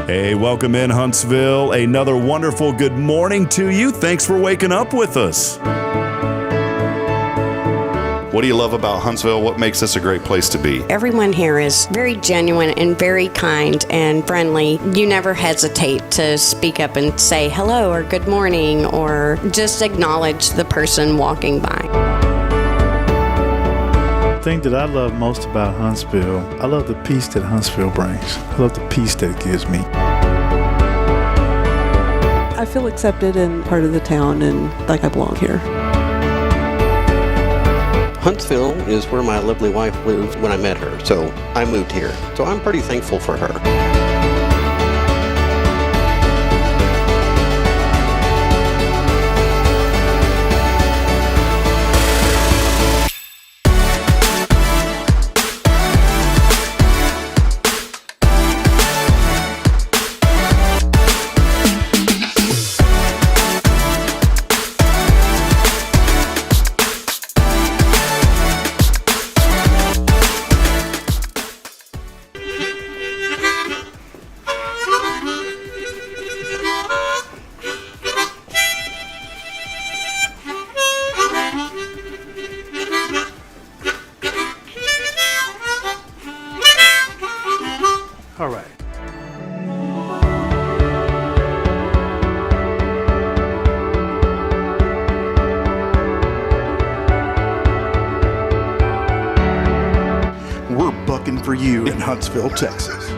Hey, welcome in Huntsville. Another wonderful good morning to you. Thanks for waking up with us. What do you love about Huntsville? What makes this a great place to be? Everyone here is very genuine and very kind and friendly. You never hesitate to speak up and say hello or good morning or just acknowledge the person walking by. The thing that I love most about Huntsville, I love the peace that Huntsville brings. I love the peace that it gives me. I feel accepted and part of the town and like I belong here. Huntsville is where my lovely wife lived when I met her, so I moved here. So I'm pretty thankful for her. All right. We're bucking for you in Huntsville, Texas.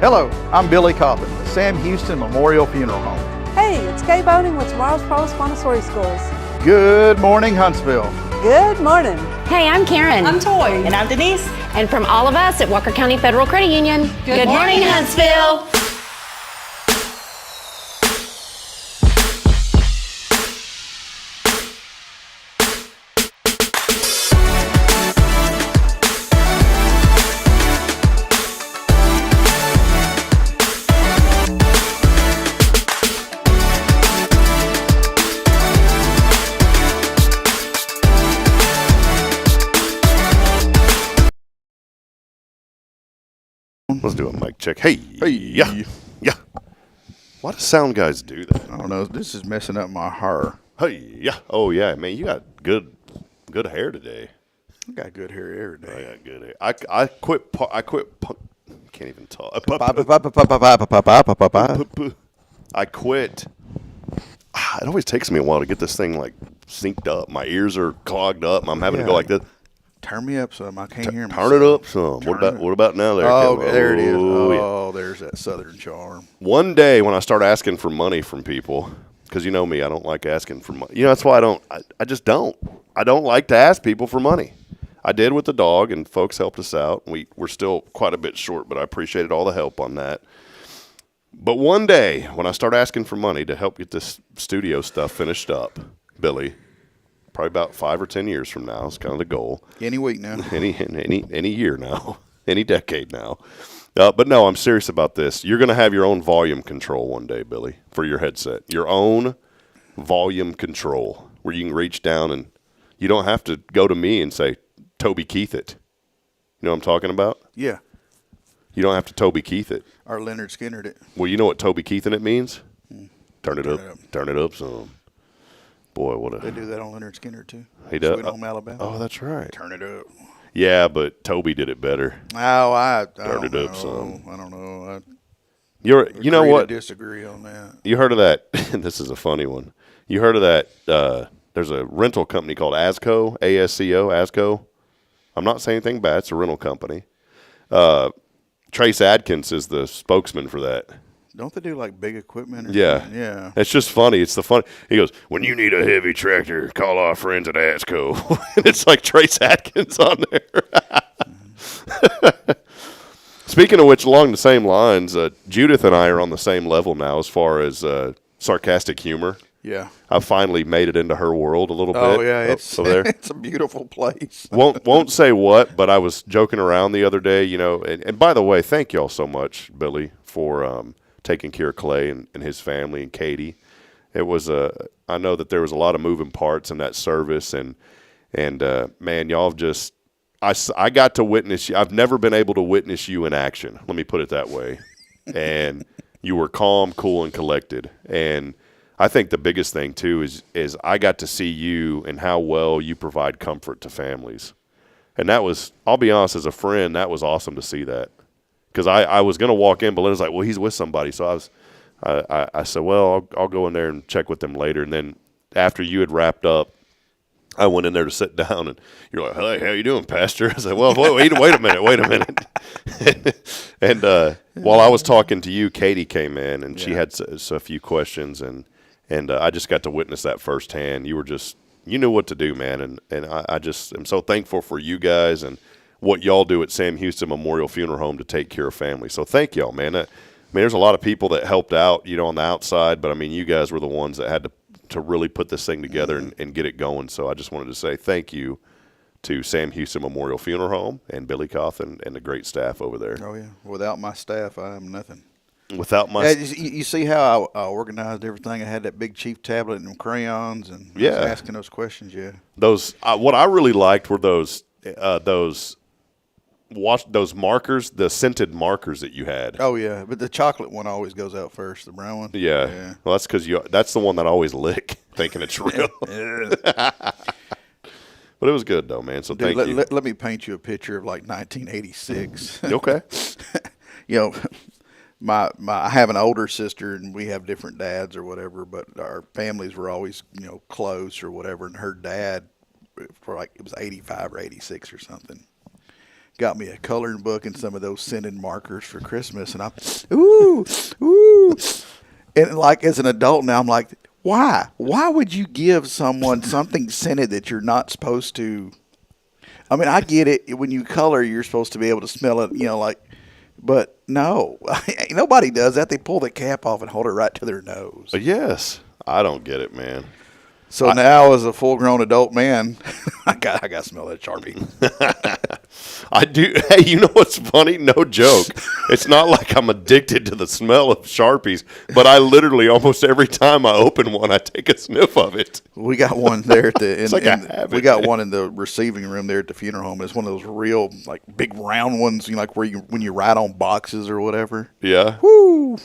Hello, I'm Billy Cobbin, the Sam Houston Memorial Funeral Home. Hey, it's Kay Boning with Tomorrow's Provost Montessori Schools. Good morning, Huntsville. Good morning. Hey, I'm Karen. I'm Toy. And I'm Denise. And from all of us at Walker County Federal Credit Union, good morning, Huntsville. Let's do a mic check. Hey, yeah. Why do sound guys do that? I don't know. This is messing up my hair. Hey, yeah. Oh, yeah, man. You got good hair today. I got good hair every day. I got good hair. I quit. Can't even talk. I quit it always takes me a while to get this thing like synced up. My ears are clogged up. And I'm having to go like this. Turn me up some. I can't hear me. Turn it up some. What about now there? Oh, Kevin? there it is. Oh, yeah. There's that Southern charm. One day when I start asking for money from people, because you know me, I don't like asking for money. That's why I just don't. I don't like to ask people for money. I did with the dog, and folks helped us out. We're still quite a bit short, but I appreciated all the help on that. But one day, when I start asking for money to help get this studio stuff finished up, Billy, probably about 5 or 10 years from now is kind of the goal. Any week now. Any year now. Any decade now. But no, I'm serious about this. You're going to have your own volume control one day, Billy, for your headset. Your own volume control, where you can reach down and you don't have to go to me and say, Toby Keith it. You know what I'm talking about? Yeah. You don't have to Toby Keith it. Or Leonard Skinnered it. Well, you know what Toby Keith it means? Turn it up. Turn it up some. Boy, They do that on Leonard Skinner too. He does. Sweet Home Alabama. Oh, that's right. Turn it up. Yeah, but Toby did it better. Oh, I Turn don't it up know. some. I don't know. You know what? I disagree on that. You heard of that? This is a funny one. You heard of that? There's a rental company called ASCO, ASCO, ASCO. I'm not saying anything bad. It's a rental company. Trace Adkins is the spokesman for that. Don't they do like big equipment? Or Yeah. something? Yeah. It's just funny. It's the fun. He goes, when you need a heavy tractor, call our friends at ASCO. And it's like Trace Adkins on there. Speaking of which, along the same lines, Judith and I are on the same level now as far as sarcastic humor. Yeah. I've finally made it into her world a little bit. Oh yeah, it's over there. it's a beautiful place. won't say what, but I was joking around the other day, and by the way, thank y'all so much, Billy, for taking care of Clay and his family and Katie. It was I know that there was a lot of moving parts in that service, and man, y'all have just I got to witness you. I've never been able to witness you in action. Let me put it that way. And you were calm, cool, and collected. And I think the biggest thing too is I got to see you and how well you provide comfort to families. And that was, I'll be honest, as a friend, that was awesome to see that. Because I was going to walk in, but Linda's like, well, he's with somebody. So I said, well, I'll go in there and check with them later. And then after you had wrapped up, I went in there to sit down, and you're like, hey, how you doing, Pastor? I said, well, wait a minute. And while I was talking to you, Katie came in, and she had a few questions, and I just got to witness that firsthand. You were just, you knew what to do, man, and I just am so thankful for you guys and what y'all do at Sam Houston Memorial Funeral Home to take care of families. So thank y'all, man. There's a lot of people that helped out, on the outside, but, you guys were the ones that had to really put this thing together and get it going. So I just wanted to say thank you to Sam Houston Memorial Funeral Home and Billy Koth and the great staff over there. Oh, yeah. Without my staff, I am nothing. Without my you see how I organized everything? I had that big chief tablet and crayons and I was asking those questions, Those what I really liked were those markers, the scented markers that you had. Oh yeah, but the chocolate one always goes out first, the brown one. Yeah. Well, that's because that's the one that I always lick, thinking it's real. But it was good though, man. So thank you. Let me paint you a picture of like 1986. Okay. I have an older sister and we have different dads or whatever, but our families were always close or whatever. And her dad, for it was 85 or 86 or something, got me a coloring book and some of those scented markers for Christmas, and ooh, and like as an adult now, I'm like, why would you give someone something scented that you're not supposed to? I get it. When you color, you're supposed to be able to smell it, but no, nobody does that. They pull the cap off and hold it right to their nose. Yes, I don't get it, man. So now, as a full-grown adult man, I got to smell that Sharpie. I do. Hey, you know what's funny? No joke. It's not like I'm addicted to the smell of Sharpies, but I literally almost every time I open one, I take a sniff of it. We got one there at the. It's like a habit. We got one in the receiving room there at the funeral home. It's one of those real like big round ones, like where when you ride on boxes or whatever. Yeah. Woo.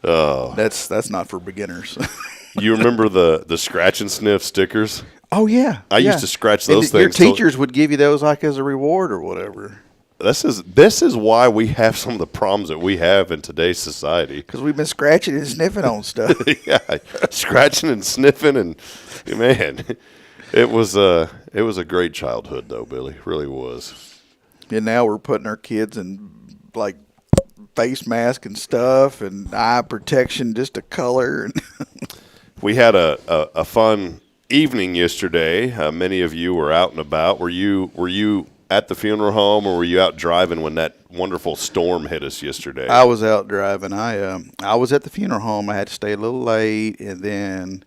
Oh. That's not for beginners. You remember the scratch and sniff stickers? Oh yeah, I used to scratch those things. Your teachers would give you those like as a reward or whatever. this is why we have some of the problems that we have in today's society. Because we've been scratching and sniffing on stuff. Yeah, scratching and sniffing, and man, it was a great childhood though, Billy. It really was. And now we're putting our kids in like face mask and stuff, and eye protection just a color. And we had a fun evening yesterday. Many of you were out and about. Were you at the funeral home, or were you out driving when that wonderful storm hit us yesterday? I was out driving. I was at the funeral home. I had to stay a little late, and then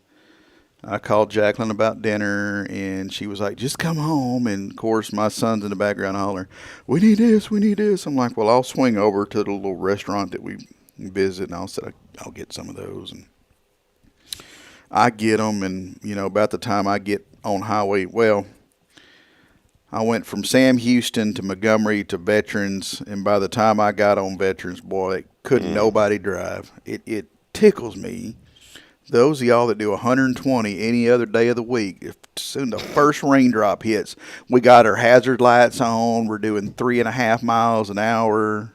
I called Jacqueline about dinner, and she was like, just come home. And, of course, my son's in the background hollering, we need this, we need this. I'm like, well, I'll swing over to the little restaurant that we visit, and I'll get some of those. And I get them, and, about the time I get on highway, I went from Sam Houston to Montgomery to Veterans, and by the time I got on Veterans, boy, couldn't nobody drive. It tickles me. Those of y'all that do 120 any other day of the week, if soon the first raindrop hits, we got our hazard lights on. We're doing 3.5 miles an hour.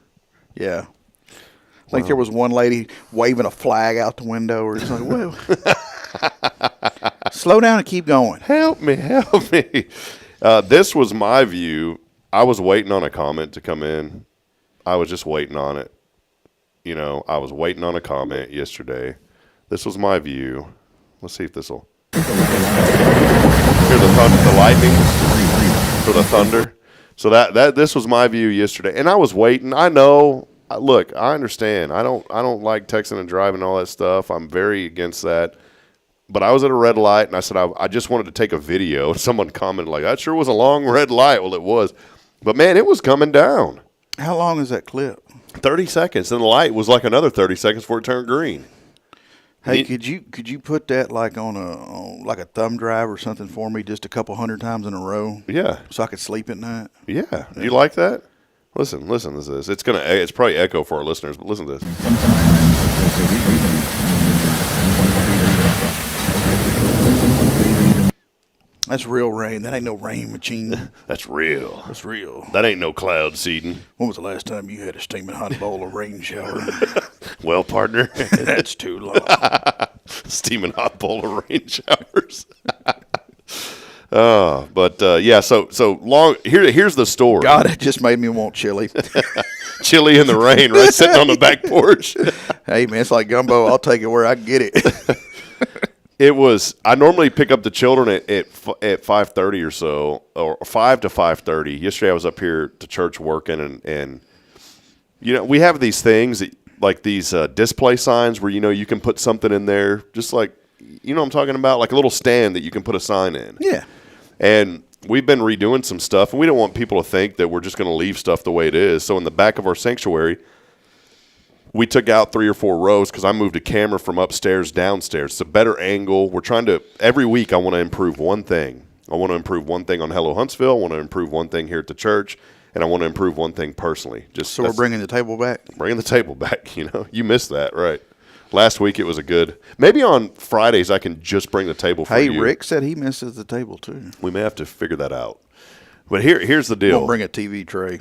Yeah. I think there was one lady waving a flag out the window. Or just like, well, slow down and keep going. Help me. This was my view. I was waiting on a comment to come in. I was just waiting on it. I was waiting on a comment yesterday. This was my view. Let's see if this will. Hear the lightning for the thunder. So this was my view yesterday, and I was waiting. I know. Look, I understand. I don't like texting and driving and all that stuff. I'm very against that. But I was at a red light, and I said I just wanted to take a video. And someone commented like, that sure was a long red light. Well, it was. But, man, it was coming down. How long is that clip? 30 seconds. And the light was like another 30 seconds before it turned green. Hey, could you put that like on a thumb drive or something for me just a couple hundred times in a row? Yeah. So I could sleep at night? Yeah. Do you like that? Listen to this. It's probably echo for our listeners, but listen to this. That's real rain. That ain't no rain machine. That's real. That's real. That ain't no cloud seeding. When was the last time you had a steaming hot bowl of rain shower? Well, partner. That's too long. Steaming hot bowl of rain showers. Yeah, so long. Here's the story. God, it just made me want chili. Chili in the rain, right? Sitting on the back porch. Hey, man, it's like gumbo. I'll take it where I can get it. It was. I normally pick up the children at 5:30 or so, or 5 to 5:30. Yesterday I was up here to church working, and we have these things like these display signs where you can put something in there, just like what I'm talking about, like a little stand that you can put a sign in. Yeah. And we've been redoing some stuff, and we don't want people to think that we're just going to leave stuff the way it is. So in the back of our sanctuary, we took out 3 or 4 rows because I moved a camera from upstairs downstairs. It's a better angle. We're trying to – every week I want to improve one thing. I want to improve one thing on Hello Huntsville. I want to improve one thing here at the church, and I want to improve one thing personally. So we're bringing the table back? Bringing the table back, You missed that, right. Last week it was a good – maybe on Fridays I can just bring the table for you. Hey, Rick said he misses the table too. We may have to figure that out. But here's the deal. We'll bring a TV tray.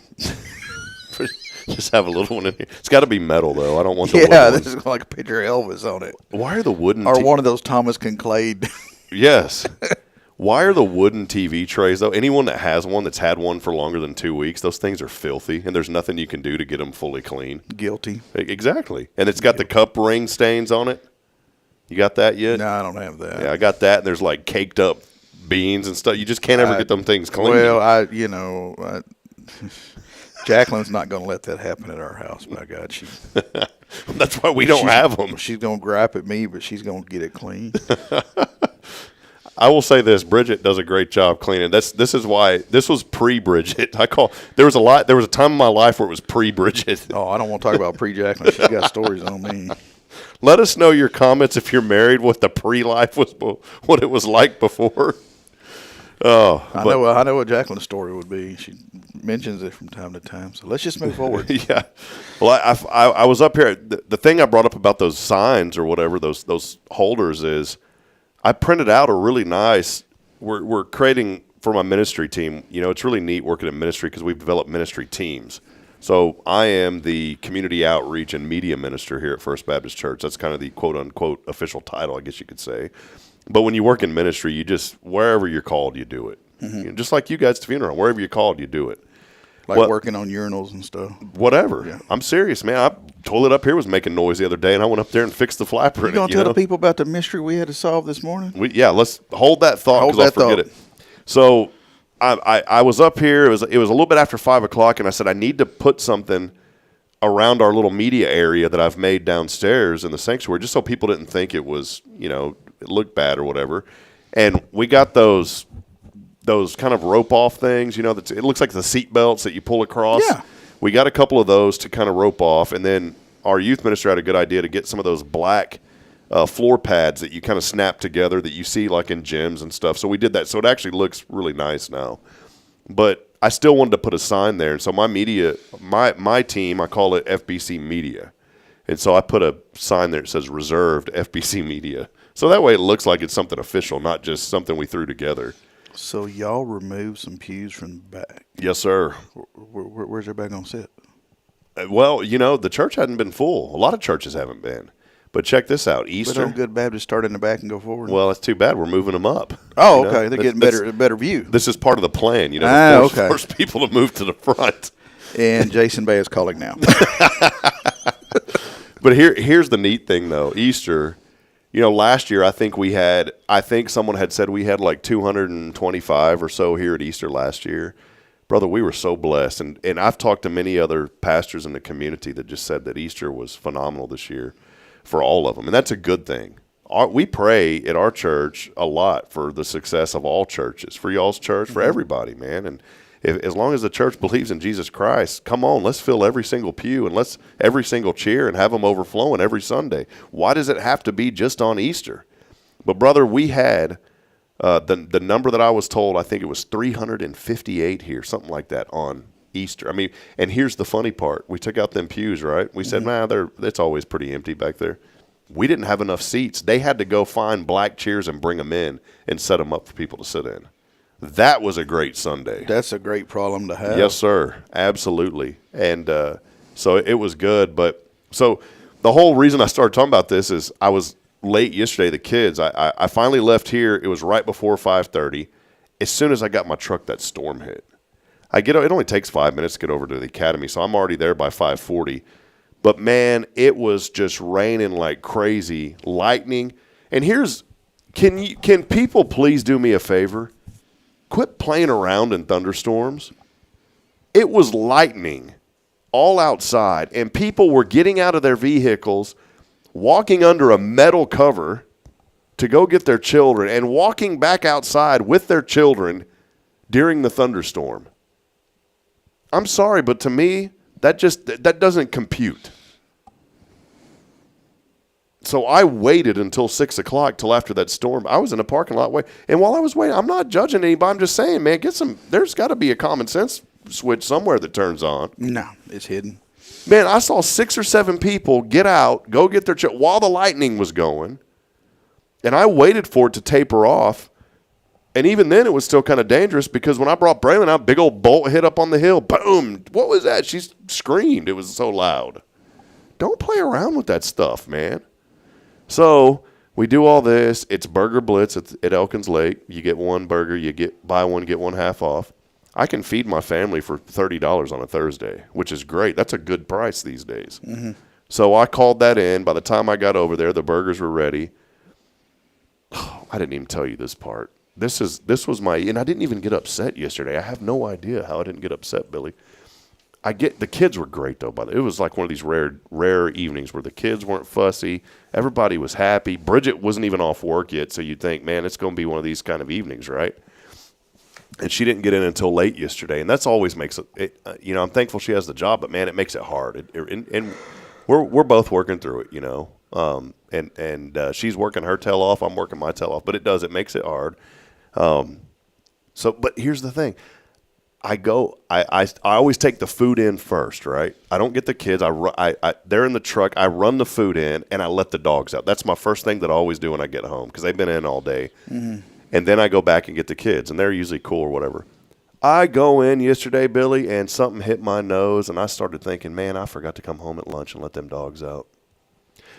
Just have a little one in here. It's got to be metal, though. I don't want the wooden this is like a picture of Elvis on it. Why are the wooden or one of those Thomas Kincaid? Yes. Why are the wooden TV trays, though? Anyone that has one that's had one for longer than 2 weeks, those things are filthy, and there's nothing you can do to get them fully clean. Guilty. Exactly. And it's got the cup ring stains on it. You got that yet? No, I don't have that. Yeah, I got that, and there's like caked up beans and stuff. You just can't ever get them things clean. Well, Jacqueline's not going to let that happen at our house. By God, that's why we don't have them. She's going to gripe at me, but she's going to get it clean. I will say this: Bridget does a great job cleaning. This is why this was pre-Bridget. There was a time in my life where it was pre-Bridget. Oh, I don't want to talk about pre-Jacqueline. She's got stories on me. Let us know your comments if you're married. What the pre-life was, what it was like before. Oh, I know what Jacqueline's story would be. She mentions it from time to time. So let's just move forward. Yeah. Well, I was up here. The thing I brought up about those signs or whatever, those holders is, I printed out a really nice. We're creating for my ministry team, it's really neat working in ministry because we've developed ministry teams. So I am the community outreach and media minister here at First Baptist Church. That's kind of the quote-unquote official title, I guess you could say. But when you work in ministry, you just, wherever you're called, you do it. Just like you guys at the funeral, wherever you're called, you do it. Like working on urinals and stuff. Whatever. Yeah. I'm serious, man. Toilet up here was making noise the other day, and I went up there and fixed the flapper. You going to tell the people about the mystery we had to solve this morning? Let's hold that thought because I'll forget it. So I was up here. It was a little bit after 5 o'clock, and I said I need to put something around our little media area that I've made downstairs in the sanctuary, just so people didn't think it was, it looked bad or whatever. And we got those kind of rope off things, it looks like the seat belts that you pull across. Yeah. We got a couple of those to kind of rope off, and then our youth minister had a good idea to get some of those black floor pads that you kind of snap together that you see like in gyms and stuff. So we did that. So it actually looks really nice now. But I still wanted to put a sign there. And so my media, my team, I call it FBC Media. And so I put a sign there that says reserved FBC Media. So that way it looks like it's something official, not just something we threw together. So y'all removed some pews from the back. Yes, sir. Where's everybody going to sit? Well, the church hadn't been full. A lot of churches haven't been. But check this out. Easter. But don't Good Baptists start in the back and go forward? Well, it's too bad. We're moving them up. Oh, okay. They're getting better view. This is part of the plan. Force people to move to the front. And Jason Bay is calling now. But here's the neat thing, though. Easter, last year I think someone had said we had like 225 or so here at Easter last year. Brother, we were so blessed. And I've talked to many other pastors in the community that just said that Easter was phenomenal this year for all of them. And that's a good thing. We pray at our church a lot for the success of all churches, for y'all's church, for everybody, man. And as long as the church believes in Jesus Christ, come on, let's fill every single pew and let's every single chair and have them overflowing every Sunday. Why does it have to be just on Easter? But, brother, we had the number that I was told, I think it was 358 here, something like that on Easter. I mean, and here's the funny part. We took out them pews, right? We said, it's always pretty empty back there. We didn't have enough seats. They had to go find black chairs and bring them in and set them up for people to sit in. That was a great Sunday. That's a great problem to have. Yes, sir. Absolutely. And so it was good. But so the whole reason I started talking about this is I was late yesterday. The kids, I finally left here. It was right before 5:30. As soon as I got my truck, that storm hit. It only takes 5 minutes to get over to the academy, so I'm already there by 5:40. But, man, it was just raining like crazy, lightning. And can people please do me a favor? Quit playing around in thunderstorms. It was lightning all outside, and people were getting out of their vehicles, walking under a metal cover to go get their children, and walking back outside with their children during the thunderstorm. I'm sorry, but to me, that doesn't compute. So I waited until 6 o'clock till after that storm. I was in a parking lot waiting. And while I was waiting, I'm not judging anybody. I'm just saying, man, there's got to be a common sense switch somewhere that turns on. No, it's hidden. Man, I saw 6 or 7 people get out, go get their children while the lightning was going. And I waited for it to taper off. And even then, it was still kind of dangerous because when I brought Braylon out, big old bolt hit up on the hill. Boom. What was that? She screamed. It was so loud. Don't play around with that stuff, man. So we do all this. It's Burger Blitz at Elkins Lake. You get one burger. Buy one, get one half off. I can feed my family for $30 on a Thursday, which is great. That's a good price these days. Mm-hmm. So I called that in. By the time I got over there, the burgers were ready. Oh, I didn't even tell you this part. This was and I didn't even get upset yesterday. I have no idea how I didn't get upset, Billy. The kids were great though. It was like one of these rare evenings where the kids weren't fussy. Everybody was happy. Bridget wasn't even off work yet, so you'd think, man, it's going to be one of these kind of evenings, right? And she didn't get in until late yesterday, and that's always makes it. I'm thankful she has the job, but man, it makes it hard. And we're both working through it, And she's working her tail off. I'm working my tail off, but it makes it hard. But here's the thing. I always take the food in first, right? I don't get the kids. They're in the truck. I run the food in, and I let the dogs out. That's my first thing that I always do when I get home because they've been in all day. Mm-hmm. And then I go back and get the kids, and they're usually cool or whatever. I go in yesterday, Billy, and something hit my nose, and I started thinking, man, I forgot to come home at lunch and let them dogs out.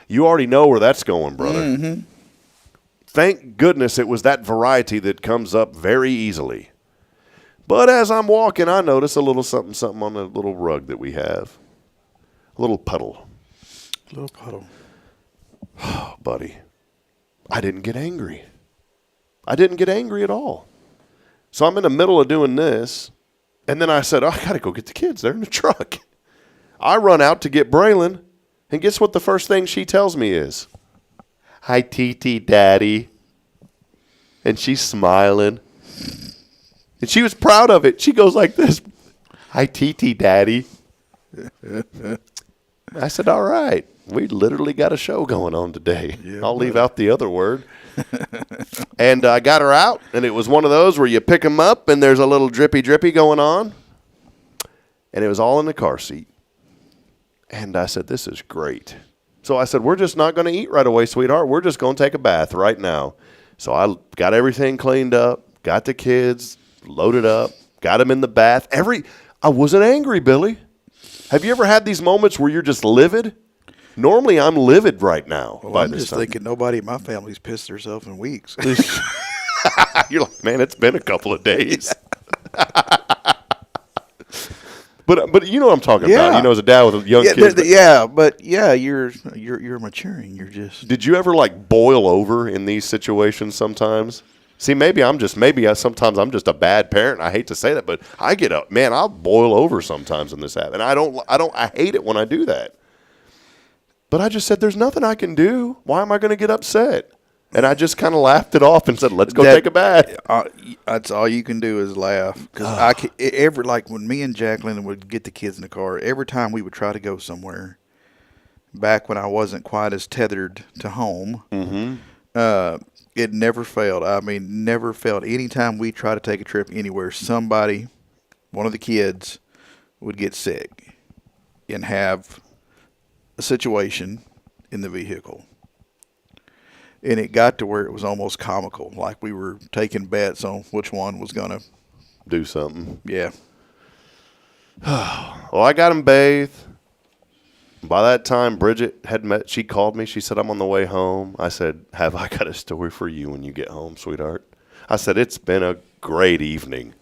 You already know where that's going, brother. Mm-hmm. Thank goodness it was that variety that comes up very easily. But as I'm walking, I notice a little something on the little rug that we have. A little puddle. A little puddle. Oh, buddy, I didn't get angry. I didn't get angry at all. So I'm in the middle of doing this, and then I said, I got to go get the kids. They're in the truck. I run out to get Braylon, and guess what the first thing she tells me is? Hi, TT, Daddy. And she's smiling. And she was proud of it. She goes like this. Hi, TT, Daddy. I said, all right. We literally got a show going on today. Yeah, I'll leave out the other word. And I got her out, and it was one of those where you pick them up, and there's a little drippy going on. And it was all in the car seat. And I said, this is great. So I said, we're just not going to eat right away, sweetheart. We're just going to take a bath right now. So I got everything cleaned up, got the kids loaded up, got them in the bath. I wasn't angry, Billy. Have you ever had these moments where you're just livid? Normally, I'm livid right now. Well, I'm just thinking nobody in my family's pissed herself in weeks. You're like, man, it's been a couple of days. But you know what I'm talking about. You know, as a dad with young kids. You're maturing. You're just. Did you ever like boil over in these situations sometimes? See, sometimes I'm just a bad parent. I hate to say that, but I get up, man. I'll boil over sometimes in this app, and I hate it when I do that. But I just said, there's nothing I can do. Why am I going to get upset? And I just kind of laughed it off and said, let's go take a bath. That's all you can do is laugh. Because like when me and Jacqueline would get the kids in the car, every time we would try to go somewhere, back when I wasn't quite as tethered to home, it never failed. I mean, never failed. Anytime we try to take a trip anywhere, one of the kids would get sick and have a situation in the vehicle. And it got to where it was almost comical, like we were taking bets on which one was going to do something. Yeah. Well, I got him bathed. By that time, Bridget she called me. She said, I'm on the way home. I said, have I got a story for you when you get home, sweetheart? I said, it's been a great evening.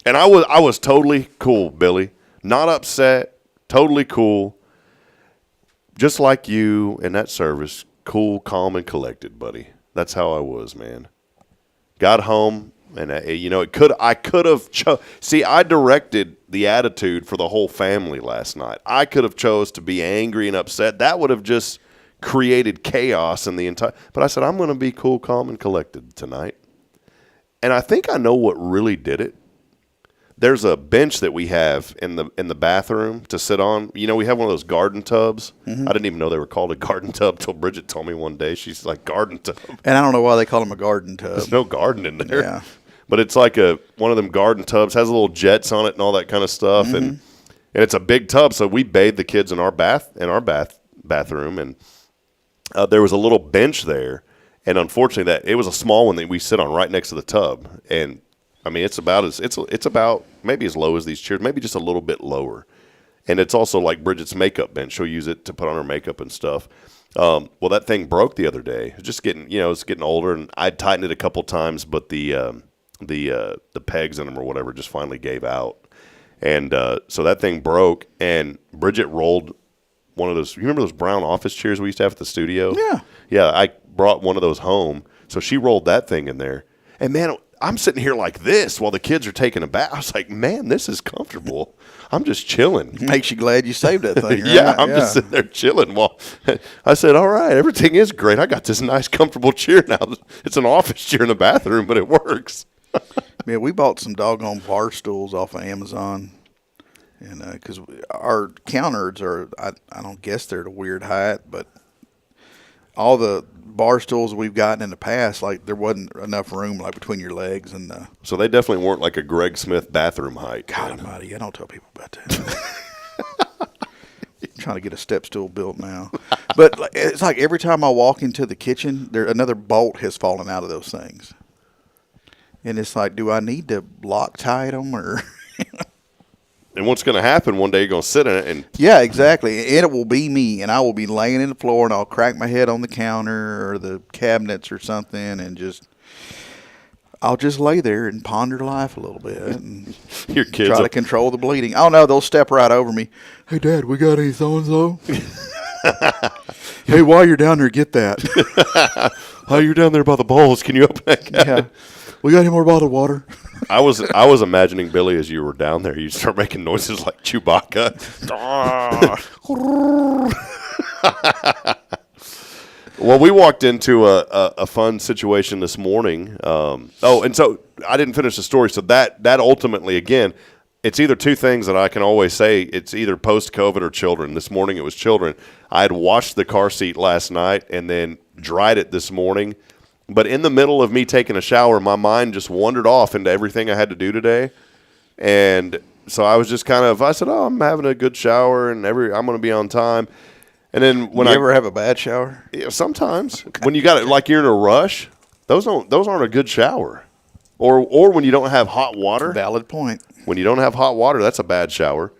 And I was totally cool, Billy. Not upset, totally cool. Just like you in that service, cool, calm, and collected, buddy. That's how I was, man. Got home, and I could have I directed the attitude for the whole family last night. I could have chose to be angry and upset. That would have just created chaos in the entire. But I said, I'm going to be cool, calm, and collected tonight. And I think I know what really did it. There's a bench that we have in the bathroom to sit on. You know, we have one of those garden tubs. Mm-hmm. I didn't even know they were called a garden tub till Bridget told me one day. She's like, garden tub. And I don't know why they call them a garden tub. There's no garden in there. Yeah. But it's like one of them garden tubs, has little jets on it and all that kind of stuff. Mm-hmm. And it's a big tub, so we bathe the kids in our bathroom. And there was a little bench there. And unfortunately, it was a small one that we sit on right next to the tub. And I mean, it's about maybe as low as these chairs, maybe just a little bit lower. And it's also like Bridget's makeup bench. She'll use it to put on her makeup and stuff. Well, that thing broke the other day. It's just it's getting older, and I'd tightened it a couple times, but the pegs in them or whatever just finally gave out. And so that thing broke, and Bridget rolled one of those. You remember those brown office chairs we used to have at the studio? Yeah. Yeah, I brought one of those home. So she rolled that thing in there. And, man, I'm sitting here like this while the kids are taking a bath. I was like, man, this is comfortable. I'm just chilling. Makes you glad you saved that thing, right? Yeah, I'm just sitting there chilling. While I said, all right, everything is great. I got this nice, comfortable chair now. It's an office chair in the bathroom, but it works. Yeah, we bought some doggone bar stools off of Amazon. And because our counters I don't guess they're at a weird height, but all the bar stools we've gotten in the past, like there wasn't enough room like between your legs and so they definitely weren't like a Greg Smith bathroom height. God almighty, I don't tell people about that. I'm trying to get a step stool built now. But it's like every time I walk into the kitchen, another bolt has fallen out of those things. And it's like, do I need to Loctite them or? And what's going to happen one day, you're going to sit in it and Yeah, exactly. And it will be me, and I will be laying in the floor, and I'll crack my head on the counter or the cabinets or something, and I'll just lay there and ponder life a little bit and your kids try to control the bleeding. Oh, no, they'll step right over me. Hey, Dad, we got any so-and-so? Hey, while you're down there, get that. Oh, you're down there by the bowls. Can you open that cabinet? Yeah. We got any more bottled water? I was imagining, Billy, as you were down there, you'd start making noises like Chewbacca. Well, we walked into a fun situation this morning. And so I didn't finish the story. So that ultimately, again, it's either two things that I can always say. It's either post-COVID or children. This morning it was children. I had washed the car seat last night and then dried it this morning. But in the middle of me taking a shower, my mind just wandered off into everything I had to do today. And so I was just I said, oh, I'm having a good shower and I'm going to be on time. And then when you ever have a bad shower? Yeah, sometimes. Okay. When you got it, like you're in a rush, those aren't a good shower. Or when you don't have hot water. Valid point. When you don't have hot water, that's a bad shower.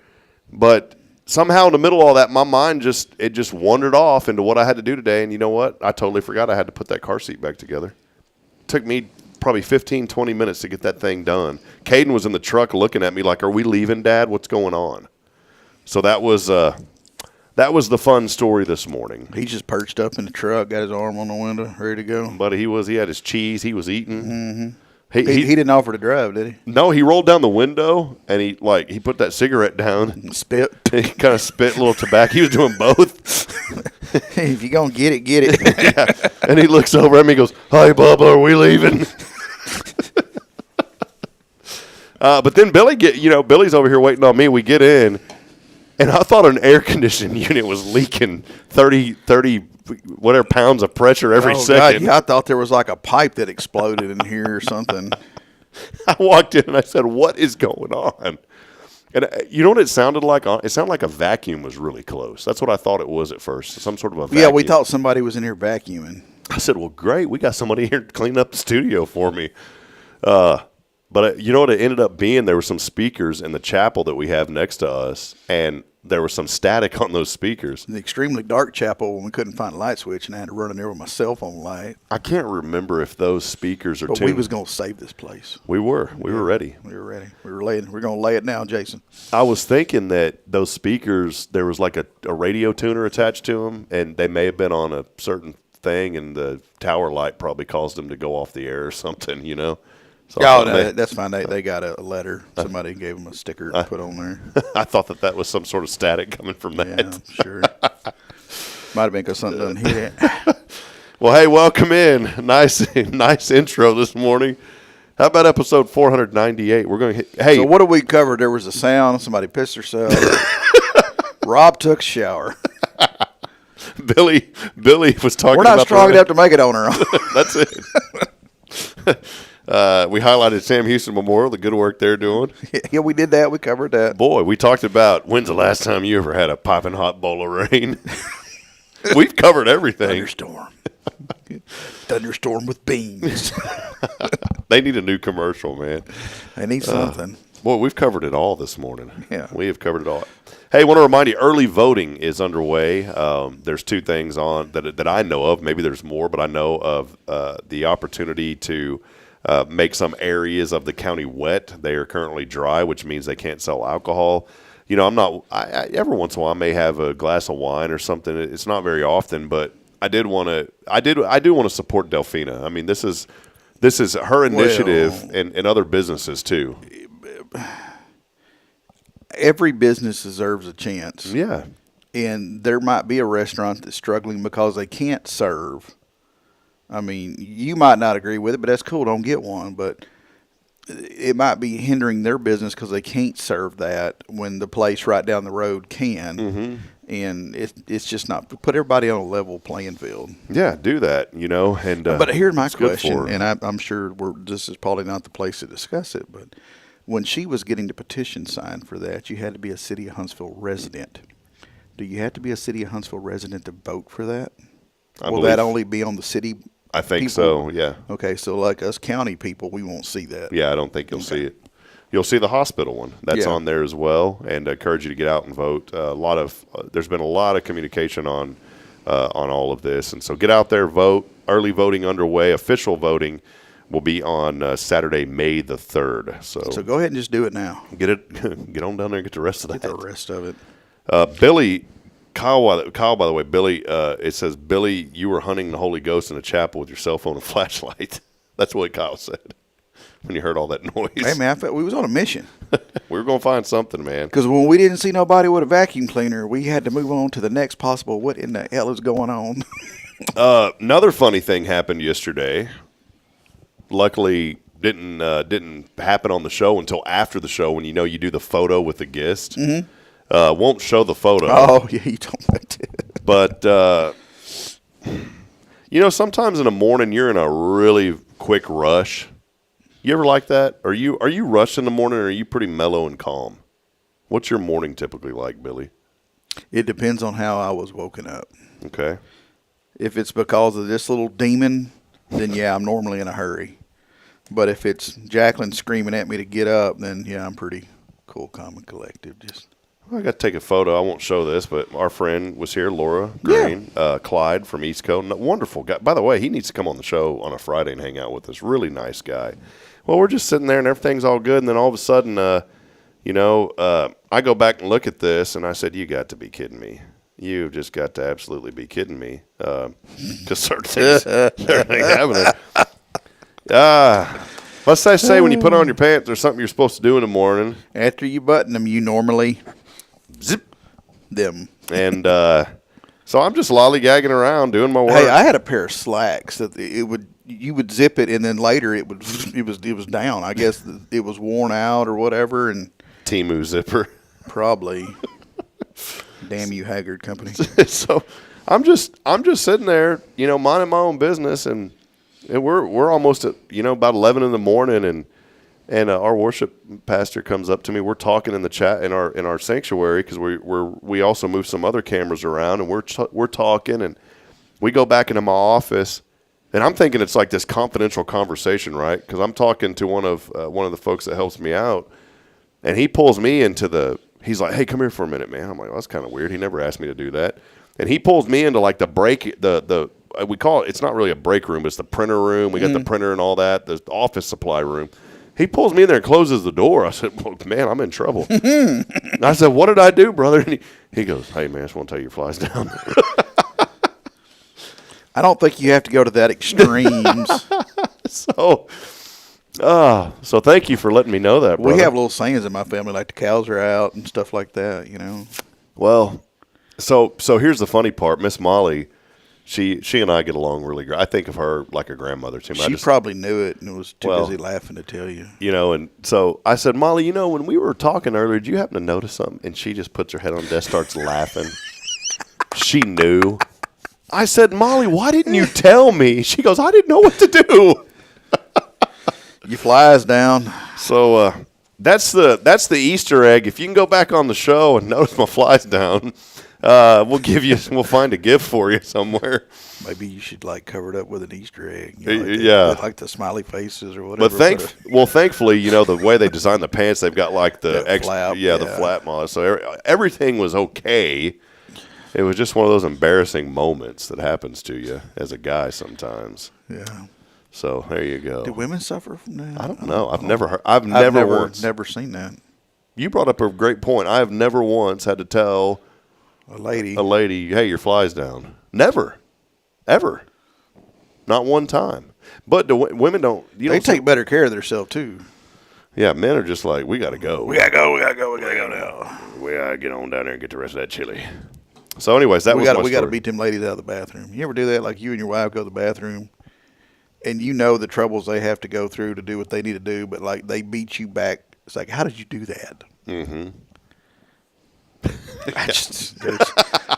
But somehow in the middle of all that, my mind just wandered off into what I had to do today. And you know what? I totally forgot I had to put that car seat back together. It took me probably 15, 20 minutes to get that thing done. Caden was in the truck looking at me like, are we leaving, Dad? What's going on? So that was the fun story this morning. He just perched up in the truck, got his arm on the window, ready to go. But he had his cheese. He was eating. Mm-hmm. He didn't offer to drive, did he? No, he rolled down the window and he put that cigarette down. And spit. He kind of spit a little tobacco. He was doing both. If you're going to get it. Yeah. And he looks over at me and goes, "Hi, Bubba, are we leaving?" But then Billy's over here waiting on me. We get in, and I thought an air conditioning unit was leaking 30 whatever pounds of pressure every second. God, yeah, I thought there was like a pipe that exploded in here or something. I walked in and I said, "What is going on?" And you know what it sounded like? It sounded like a vacuum was really close. That's what I thought it was at first, some sort of a vacuum. Yeah, we thought somebody was in here vacuuming. I said, "Well, great, we got somebody here to clean up the studio for me." But you know what it ended up being? There were some speakers in the chapel that we have next to us, and there was some static on those speakers. In the extremely dark chapel when we couldn't find a light switch, and I had to run in there with my cell phone light. I can't remember if those speakers are tuned. But we was going to save this place. We were ready. We were ready. We're going to lay it down, Jason. I was thinking that those speakers, there was like a radio tuner attached to them, and they may have been on a certain thing, and the tower light probably caused them to go off the air or something, you know? So that's fine. They got a letter. Somebody gave them a sticker to put on there. I thought that was some sort of static coming from that. Yeah, sure. Might have been because something doesn't hit it. Well, hey, welcome in. Nice intro this morning. How about episode 498? We're going to hit. Hey, so what did we cover? There was a sound. Somebody pissed herself. Rob took a shower. Billy was talking. We're not strong enough to make it on our own. That's it. We highlighted Sam Houston Memorial, the good work they're doing. Yeah, we did that. We covered that. Boy, we talked about when's the last time you ever had a piping hot bowl of rain. We've covered everything. Thunderstorm with beans. They need a new commercial, man. They need something. Boy, we've covered it all this morning. Yeah. We have covered it all. Hey, I want to remind you, early voting is underway. There's two things on that I know of. Maybe there's more, but I know of the opportunity to make some areas of the county wet. They are currently dry, which means they can't sell alcohol. You know, every once in a while I may have a glass of wine or something. It's not very often, but I do want to support Delphina. I mean, this is her initiative and other businesses too. Every business deserves a chance. Yeah. And there might be a restaurant that's struggling because they can't serve. I mean, you might not agree with it, but that's cool. Don't get one. But it might be hindering their business because they can't serve that when the place right down the road can. Mm-hmm. And it's just not put everybody on a level playing field. Yeah, do that, you know. And but here's my question, and I'm sure this is probably not the place to discuss it, but when she was getting the petition signed for that, you had to be a City of Huntsville resident. Do you have to be a City of Huntsville resident to vote for that? Will that only be on the city I think people? so, yeah. Okay, so like us county people, we won't see that. Yeah, I don't think you'll see it. You'll see the hospital one. That's Yeah. on there as well, and I encourage you to get out and vote. There's been a lot of communication on all of this, and so get out there, vote. Early voting underway. Official voting will be on Saturday, May the 3rd. So go ahead and just do it now. Get on down there and get the rest of that. Get the rest of it. Billy, Kyle, by the way, Billy, it says, Billy, you were hunting the Holy Ghost in a chapel with your cell phone and flashlight. That's what Kyle said when you heard all that noise. Hey, man, I felt we was on a mission. We were going to find something, man. Because when we didn't see nobody with a vacuum cleaner, we had to move on to the next possible what in the hell is going on. Another funny thing happened yesterday. Luckily, didn't happen on the show until after the show when you do the photo with the guest. Mm-hmm. Won't show the photo. Oh, yeah, you told me that. But, sometimes in the morning you're in a really quick rush. You ever like that? Are you rushed in the morning or are you pretty mellow and calm? What's your morning typically like, Billy? It depends on how I was woken up. Okay. If it's because of this little demon, then yeah, I'm normally in a hurry. But if it's Jacqueline screaming at me to get up, then yeah, I'm pretty cool, calm, and collected. I got to take a photo. I won't show this, but our friend was here, Laura Green, Clyde from East Coast. Wonderful guy. By the way, he needs to come on the show on a Friday and hang out with us. Really nice guy. Well, we're just sitting there and everything's all good, and then all of a sudden, I go back and look at this, and I said, "You got to be kidding me! You've just got to absolutely be kidding me!" Because certain things happening. Let's say when you put on your pants, there's something you're supposed to do in the morning. After you button them, you normally zip them. And so I'm just lollygagging around doing my work. Hey, I had a pair of slacks that you would zip it, and then later it was down. I guess it was worn out or whatever, and Temu zipper. Probably. Damn you, Haggard Company. So I'm just sitting there, minding my own business, and we're almost at about 11 in the morning, and our worship pastor comes up to me. We're talking in the chat in our sanctuary because we also move some other cameras around, and we're talking, and we go back into my office, and I'm thinking it's like this confidential conversation, right? Because I'm talking to one of the folks that helps me out, and he pulls me into he's like, "Hey, come here for a minute, man." I'm like, "Well, that's kind of weird. He never asked me to do that," and he pulls me into like the break we call it. It's not really a break room. It's the printer room. We got the printer and all that. The office supply room. He pulls me in there and closes the door. I said, "Well, man, I'm in trouble." And I said, "What did I do, brother?" And he goes, "Hey, man, I just want to tell you your fly's down." I don't think you have to go to that extremes. So thank you for letting me know that, brother. We have little sayings in my family, like the cows are out and stuff like that, Well, so here's the funny part. Miss Molly, she and I get along really great. I think of her like a grandmother to me. She probably knew it and was too busy laughing to tell you. And so I said, "Molly, when we were talking earlier, did you happen to notice something?" And she just puts her head on the desk, starts laughing. She knew. I said, "Molly, why didn't you tell me?" She goes, "I didn't know what to do." Your fly's down. So that's the Easter egg. If you can go back on the show and notice my fly's down, we'll find a gift for you somewhere. Maybe you should cover it up with an Easter egg. Like the smiley faces or whatever. But thankfully, the way they designed the pants, they've got like the flap. The flap model. So everything was okay. It was just one of those embarrassing moments that happens to you as a guy sometimes. Yeah. So there you go. Do women suffer from that? I don't know. I've never heard. I've never seen that. You brought up a great point. I have never once had to tell a lady, "Hey, your fly's down." Never, ever, not one time. But women don't. They take better care of themselves too. Yeah, men are just like, "We gotta go. We gotta go now. We gotta get on down there and get the rest of that chili." So, anyways, we gotta beat them ladies out of the bathroom. You ever do that? Like you and your wife go to the bathroom, and the troubles they have to go through to do what they need to do, but like they beat you back. It's like, how did you do that? Mm-hmm.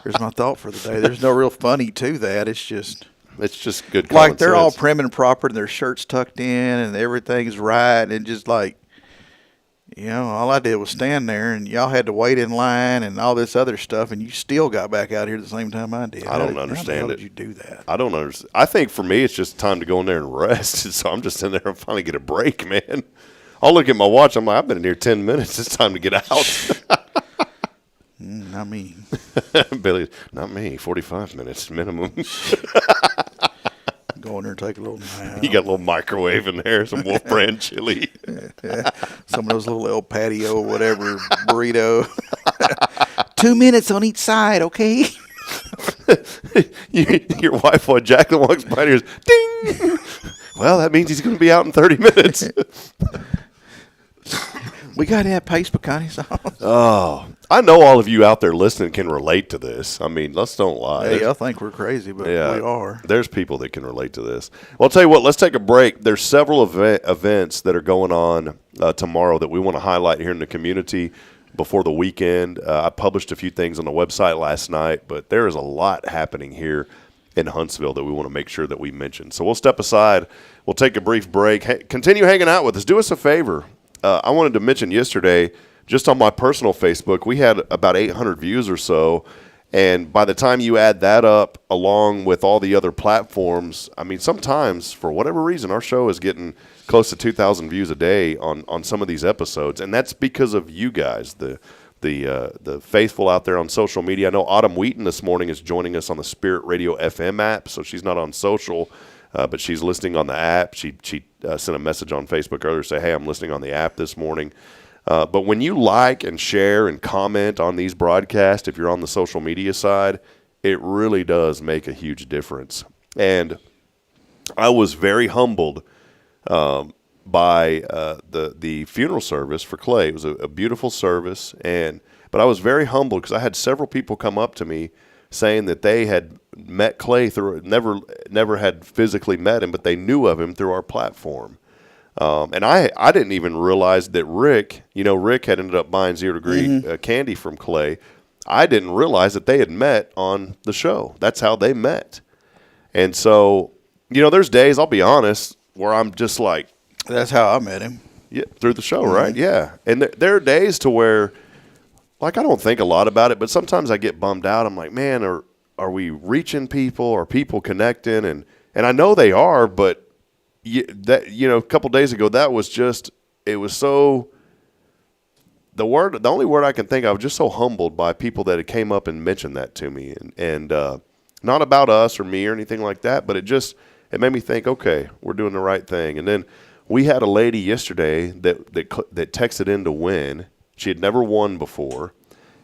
Here's my thought for the day. There's no real funny to that. It's just good. Like they're all prim and proper, and their shirts tucked in, and everything's right, and just like You know, all I did was stand there, and y'all had to wait in line and all this other stuff, and you still got back out here at the same time I did. I don't How understand the hell it. did you do that? I don't understand. I think for me, it's just time to go in there and rest. So I'm just in there and finally get a break, man. I'll look at my watch. I'm like, I've been in here 10 minutes. It's time to get out. Not me. Billy, not me. 45 minutes minimum. Go in there and take a little nap. You got a little microwave in there, some Wolf Brand chili. Yeah. Some of those little El Patio, whatever, burrito. 2 minutes on each side, okay? Your wife, while Jacqueline walks by, and hears, ding. Well, that means he's going to be out in 30 minutes. We got to have paste pecan sauce. Oh, I know all of you out there listening can relate to this. I mean, let's don't lie. Hey, I think we're crazy, but we are. There's people that can relate to this. Well, I'll tell you what, let's take a break. There's several events that are going on tomorrow that we want to highlight here in the community before the weekend. I published a few things on the website last night, but there is a lot happening here in Huntsville that we want to make sure that we mention. So we'll step aside. We'll take a brief break. Hey, continue hanging out with us. Do us a favor. I wanted to mention yesterday, just on my personal Facebook, we had about 800 views or so. And by the time you add that up along with all the other platforms, I mean, sometimes for whatever reason, our show is getting close to 2,000 views a day on some of these episodes. And that's because of you guys, the faithful out there on social media. I know Autumn Wheaton this morning is joining us on the Spirit Radio FM app, so she's not on social, but she's listening on the app. She sent a message on Facebook earlier, say, hey, I'm listening on the app this morning. But when you like and share and comment on these broadcasts, if you're on the social media side, it really does make a huge difference. And I was very humbled by the funeral service for Clay. It was a beautiful service, but I was very humbled because I had several people come up to me saying that they had met Clay never had physically met him, but they knew of him through our platform. And I didn't even realize that Rick had ended up buying 0 Degree candy from Clay. I didn't realize that they had met on the show. That's how they met. And so, there's days, I'll be honest, where I'm just like. That's how I met him. Yeah, through the show, right? Yeah. And there are days to where, like, I don't think a lot about it, but sometimes I get bummed out. I'm like, man, are we reaching people? Are people connecting? And I know they are, but a couple days ago, that was just, it was so, the only word I can think of, just so humbled by people that had came up and mentioned that to me. And not about us or me or anything like that, but it made me think, okay, we're doing the right thing. And then we had a lady yesterday that texted in to win. She had never won before.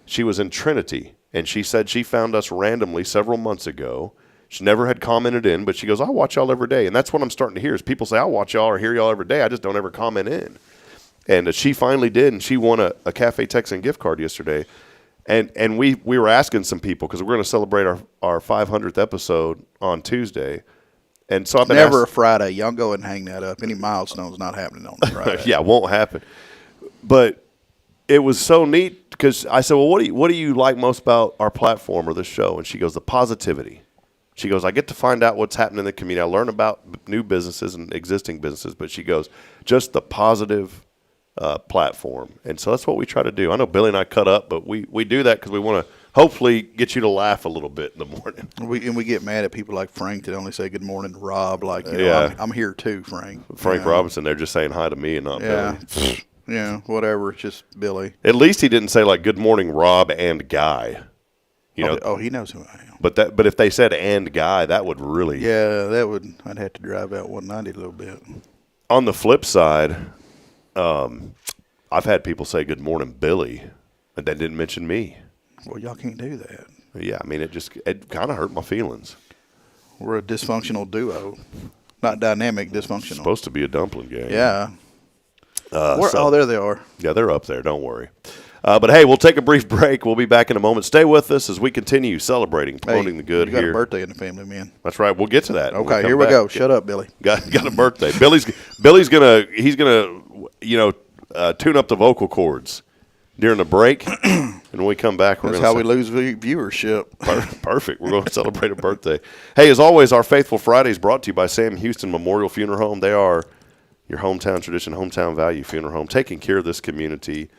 She was in Trinity, and she said she found us randomly several months ago. She never had commented in, but she goes, I watch y'all every day. And that's what I'm starting to hear is people say, I watch y'all or hear y'all every day. I just don't ever comment in. And she finally did, and she won a Cafe Texan gift card yesterday. And we were asking some people because we're going to celebrate our 500th episode on Tuesday. And so I've been never a Friday. Y'all go and hang that up. Any milestone's not happening on Friday. Yeah, it won't happen. But it was so neat because I said, well, what do you like most about our platform or this show? And she goes, the positivity. She goes, I get to find out what's happening in the community. I learn about new businesses and existing businesses. But she goes, just the positive platform. And so that's what we try to do. I know Billy and I cut up, but we do that because we want to hopefully get you to laugh a little bit in the morning. We get mad at people like Frank that only say good morning to Rob. Like, I'm here too, Frank. Frank Robinson, they're just saying hi to me and not Billy. Yeah, whatever. It's just Billy. At least he didn't say like good morning, Rob and Guy. He knows who I am. But if they said and Guy, that would really. Yeah, I'd have to drive out 190 a little bit. On the flip side, I've had people say good morning, Billy, and they didn't mention me. Well, y'all can't do that. Yeah, I mean, it kind of hurt my feelings. We're a dysfunctional duo. Not dynamic, dysfunctional. Supposed to be a dumpling game. Yeah. There they are. Yeah, they're up there. Don't worry. But, hey, we'll take a brief break. We'll be back in a moment. Stay with us as we continue celebrating, promoting the good here. You got a birthday in the family, man. That's right. We'll get to that. Okay, here we go. Shut up, Billy. Got a birthday. Billy's gonna tune up the vocal cords during the break, and when we come back, that's how we lose viewership. Perfect. We're going to celebrate a birthday. Hey, as always, our Faithful Friday is brought to you by Sam Houston Memorial Funeral Home. They are your hometown tradition, hometown value funeral home, taking care of this community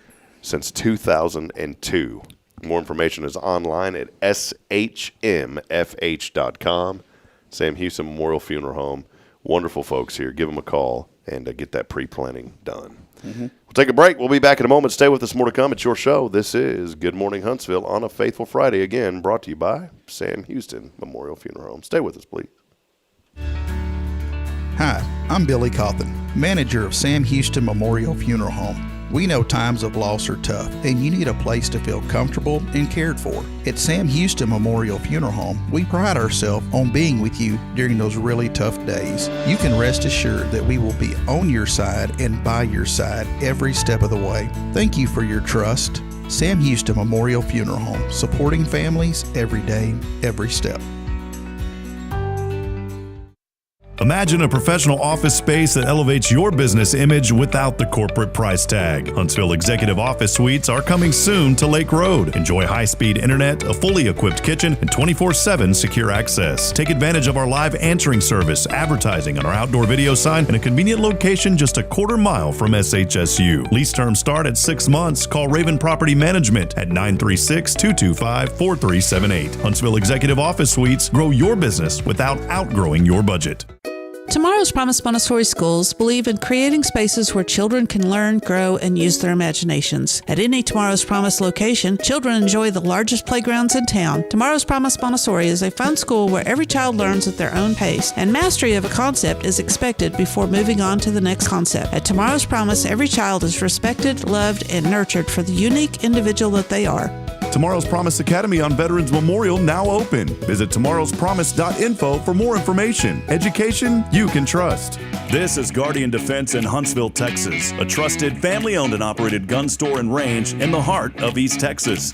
since 2002. More information is online at SHMFH.com. Sam Houston Memorial Funeral Home. Wonderful folks here. Give them a call and get that pre-planning done. Mm-hmm. We'll take a break. We'll be back in a moment. Stay with us. More to come. It's your show. This is Good Morning Huntsville on a Faithful Friday. Again, brought to you by Sam Houston Memorial Funeral Home. Stay with us, please. Hi, I'm Billy Cawthon, manager of Sam Houston Memorial Funeral Home. We know times of loss are tough, and you need a place to feel comfortable and cared for. At Sam Houston Memorial Funeral Home, we pride ourselves on being with you during those really tough days. You can rest assured that we will be on your side and by your side every step of the way. Thank you for your trust. Sam Houston Memorial Funeral Home, supporting families every day, every step. Imagine a professional office space that elevates your business image without the corporate price tag. Huntsville Executive Office Suites are coming soon to Lake Road. Enjoy high-speed internet, a fully equipped kitchen, and 24/7 secure access. Take advantage of our live answering service, advertising on our outdoor video sign, and a convenient location just a quarter mile from SHSU. Lease terms start at 6 months. Call Raven Property Management at 936-225-4378. Huntsville Executive Office Suites. Grow your business without outgrowing your budget. Tomorrow's Promise Montessori schools believe in creating spaces where children can learn, grow, and use their imaginations. At any Tomorrow's Promise location, children enjoy the largest playgrounds in town. Tomorrow's Promise Montessori is a fun school where every child learns at their own pace, and mastery of a concept is expected before moving on to the next concept. At Tomorrow's Promise, every child is respected, loved, and nurtured for the unique individual that they are. Tomorrow's Promise Academy on Veterans Memorial now open. Visit tomorrowspromise.info for more information. Education you can trust. This is Guardian Defense in Huntsville, Texas, a trusted family-owned and operated gun store and range in the heart of East Texas.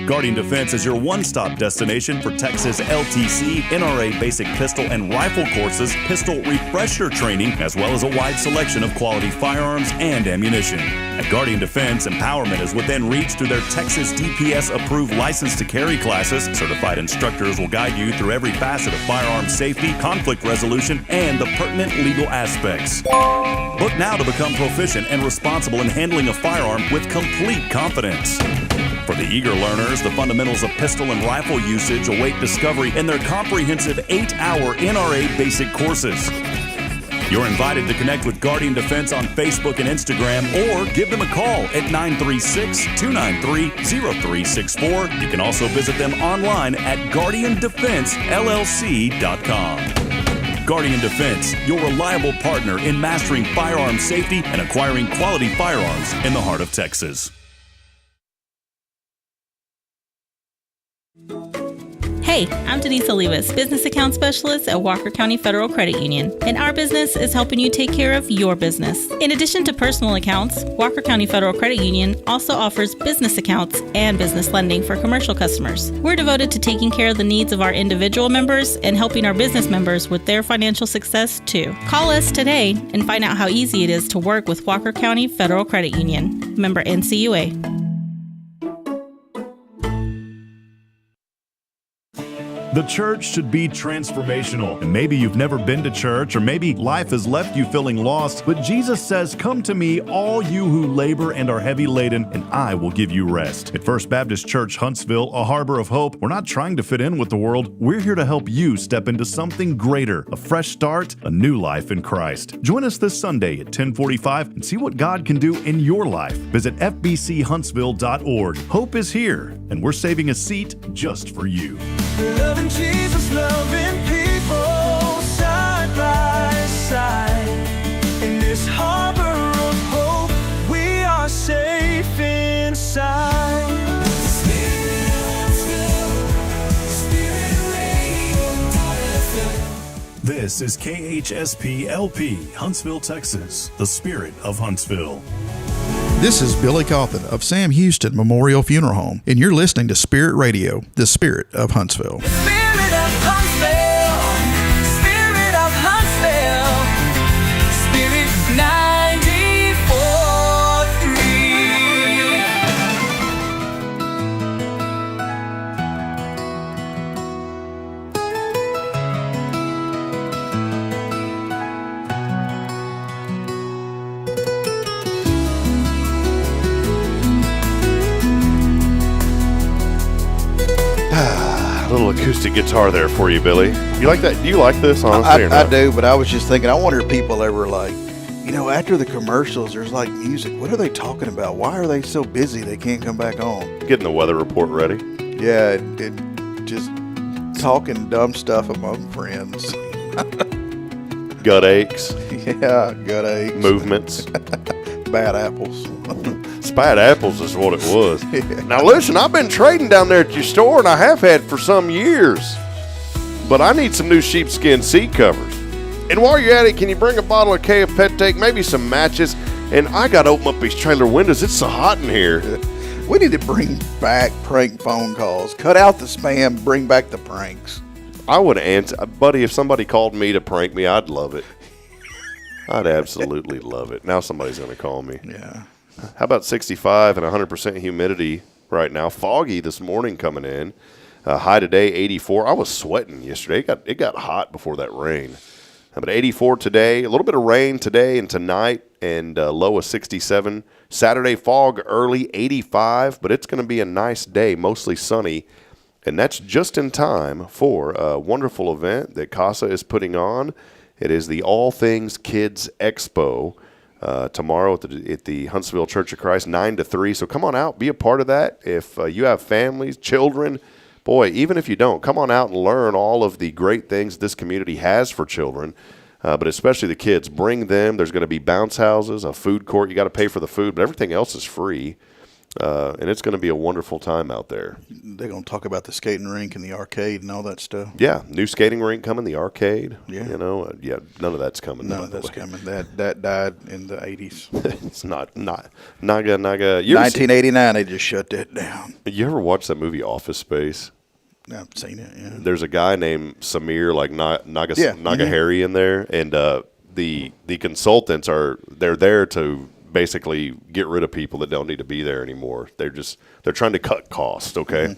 Guardian Defense is your one-stop destination for Texas LTC, NRA basic pistol and rifle courses, pistol refresher training, as well as a wide selection of quality firearms and ammunition. At Guardian Defense, empowerment is within reach through their Texas DPS-approved license to carry classes. Certified instructors will guide you through every facet of firearm safety, conflict resolution, and the pertinent legal aspects. Book now to become proficient and responsible in handling a firearm with complete confidence. For the eager learners, the fundamentals of pistol and rifle usage await discovery in their comprehensive 8-hour NRA basic courses. You're invited to connect with Guardian Defense on Facebook and Instagram, or give them a call at 936-293-0364. You can also visit them online at guardiandefensellc.com. Guardian Defense, your reliable partner in mastering firearm safety and acquiring quality firearms in the heart of Texas. Hey, I'm Denise Olivas, Business Account Specialist at Walker County Federal Credit Union, and our business is helping you take care of your business. In addition to personal accounts, Walker County Federal Credit Union also offers business accounts and business lending for commercial customers. We're devoted to taking care of the needs of our individual members and helping our business members with their financial success too. Call us today and find out how easy it is to work with Walker County Federal Credit Union. Member NCUA. The church should be transformational. And maybe you've never been to church, or maybe life has left you feeling lost, but Jesus says, "Come to me, all you who labor and are heavy laden, and I will give you rest." At First Baptist Church Huntsville, a harbor of hope, we're not trying to fit in with the world. We're here to help you step into something greater, a fresh start, a new life in Christ. Join us this Sunday at 10:45 and see what God can do in your life. Visit fbchuntsville.org. Hope is here, and we're saving a seat just for you. Loving Jesus, loving people side by side. In this harbor of hope, we are safe inside. This is KHSP-LP, Huntsville, Texas, the spirit of Huntsville. This is Billy Cawthon of Sam Houston Memorial Funeral Home, and you're listening to Spirit Radio, the spirit of Huntsville. Spirit of Huntsville, Spirit of Huntsville, Spirit 94.3. acoustic guitar there for you, Billy. You like that? Do you like this, honestly, or not? I do, but I was just thinking, I wonder if people ever like, after the commercials, there's like music. What are they talking about? Why are they so busy they can't come back on? Getting the weather report ready. Yeah, and just talking dumb stuff among friends. Gut aches. Yeah, gut aches. Movements. Bad apples. Bad apples is what it was. Yeah. Now listen, I've been trading down there at your store, and I have had for some years. But I need some new sheepskin seat covers. And while you're at it, can you bring a bottle of KF Pet Take, maybe some matches? And I got to open up these trailer windows. It's so hot in here. We need to bring back prank phone calls. Cut out the spam, bring back the pranks. I would answer. Buddy, if somebody called me to prank me, I'd love it. I'd absolutely love it. Now somebody's going to call me. Yeah. How about 65 and 100% humidity right now? Foggy this morning coming in. High today, 84. I was sweating yesterday. It got hot before that rain. But 84 today. A little bit of rain today and tonight, and low of 67. Saturday, fog early, 85. But it's going to be a nice day, mostly sunny. And that's just in time for a wonderful event that CASA is putting on. It is the All Things Kids Expo. Tomorrow at the Huntsville Church of Christ, 9 to 3. So come on out, be a part of that. If you have families, children, boy, even if you don't, come on out and learn all of the great things this community has for children, but especially the kids. Bring them. There's going to be bounce houses, a food court. You got to pay for the food, but everything else is free. And it's going to be a wonderful time out there. They're going to talk about the skating rink and the arcade and all that stuff. Yeah, new skating rink coming, the arcade. Yeah. None of that's coming. None of that's coming. That died in the 80s. It's not Naga. 1989, they just shut that down. You ever watch that movie Office Space? I've seen it, yeah. There's a guy named Samir, like Naga Harry in there, and the consultants they're there to basically get rid of people that don't need to be there anymore. They're trying to cut costs, okay?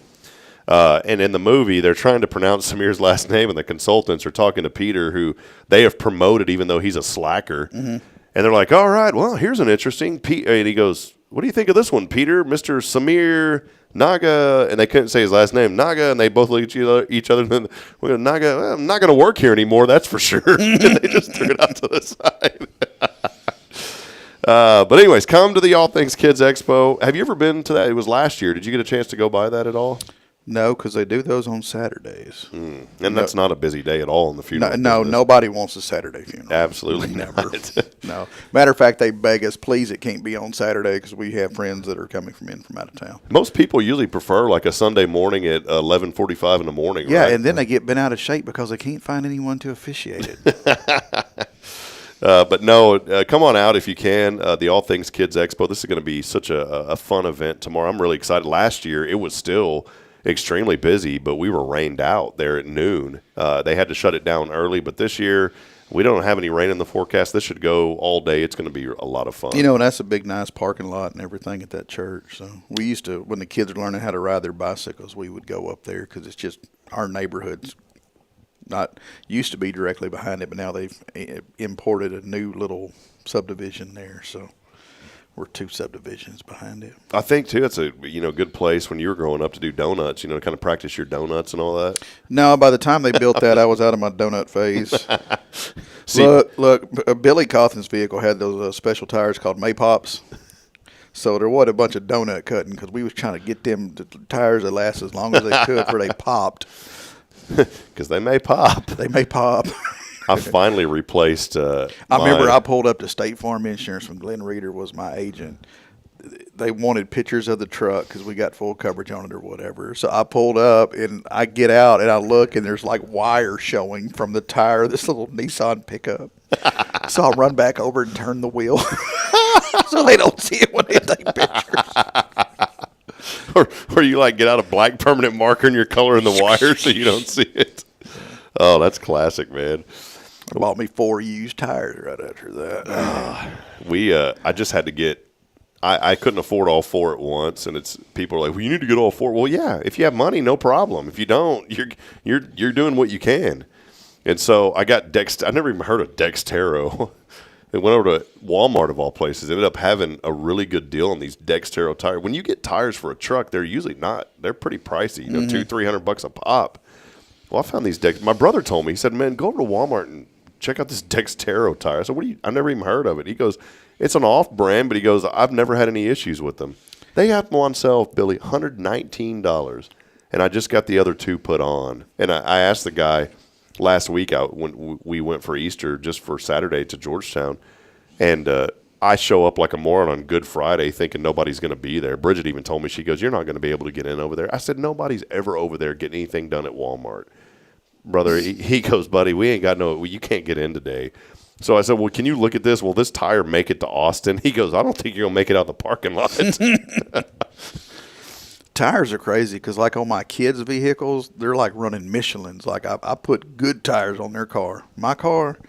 Mm-hmm. And in the movie, they're trying to pronounce Samir's last name, and the consultants are talking to Peter, who they have promoted even though he's a slacker. Mm-hmm. And they're like, all right, well, here's an interesting and he goes, what do you think of this one, Peter? Mr. Samir Naga, and they couldn't say his last name, Naga, and they both look at each other, and then we go, Naga, well, I'm not going to work here anymore, that's for sure. And they just threw it out to the side. But anyways, come to the All Things Kids Expo. Have you ever been to that? It was last year. Did you get a chance to go by that at all? No, because they do those on Saturdays. And that's not a busy day at all in the funeral business. No, nobody wants a Saturday funeral. Absolutely never. Not. No. Matter of fact, they beg us, please, it can't be on Saturday because we have friends that are coming from out of town. Most people usually prefer like a Sunday morning at 11:45 in the morning. Yeah, right? And then they get bent out of shape because they can't find anyone to officiate it. But no, come on out if you can. The All Things Kids Expo. This is going to be such a fun event tomorrow. I'm really excited. Last year, it was still extremely busy, but we were rained out there at noon. They had to shut it down early, but this year we don't have any rain in the forecast. This should go all day. It's going to be a lot of fun. And that's a big, nice parking lot and everything at that church. So we used to, when the kids were learning how to ride their bicycles, we would go up there because it's just our neighborhood's not used to be directly behind it, but now they've imported a new little subdivision there. So we're 2 subdivisions behind it. I think too, it's a good place when you were growing up to do donuts. To kind of practice your donuts and all that. No, by the time they built that, I was out of my donut phase. See, look, Billy Cawthon's vehicle had those special tires called Maypops. So there was a bunch of donut cutting because we was trying to get them tires that last as long as they could before they popped. Because they may pop. They may pop. I finally replaced. I remember I pulled up to State Farm Insurance when Glenn Reeder was my agent. They wanted pictures of the truck because we got full coverage on it or whatever. So I pulled up and I get out and I look and there's like wire showing from the tire of this little Nissan pickup. So I run back over and turn the wheel so they don't see it when they take pictures. Or you get out a black permanent marker and you're coloring the wire so you don't see it. Oh, that's classic, man. I bought me 4 used tires right after that. I just had to get. I couldn't afford all 4 at once, and people are like, "Well, you need to get all 4." Well, yeah, if you have money, no problem. If you don't, you're doing what you can. And so I got I never even heard of Dextero. It went over to Walmart of all places. Ended up having a really good deal on these Dextero tires. When you get tires for a truck, they're usually not. They're pretty pricey. $200-300 a pop. Well, I found these My brother told me, he said, man, go over to Walmart and check out this Dextero tire. I said, I've never even heard of it. He goes, it's an off-brand, but he goes, I've never had any issues with them. They have them on sale, Billy, $119. And I just got the other two put on. And I asked the guy last week out when we went for Easter just for Saturday to Georgetown. And I show up like a moron on Good Friday thinking nobody's going to be there. Bridget even told me, she goes, you're not going to be able to get in over there. I said, nobody's ever over there getting anything done at Walmart. Brother, he goes, buddy, we ain't got you can't get in today. So I said, well, can you look at this? Will this tire make it to Austin? He goes, I don't think you're going to make it out the parking lot. Tires are crazy because, like, on my kids' vehicles, they're like running Michelins. Like, I put good tires on their car. My car,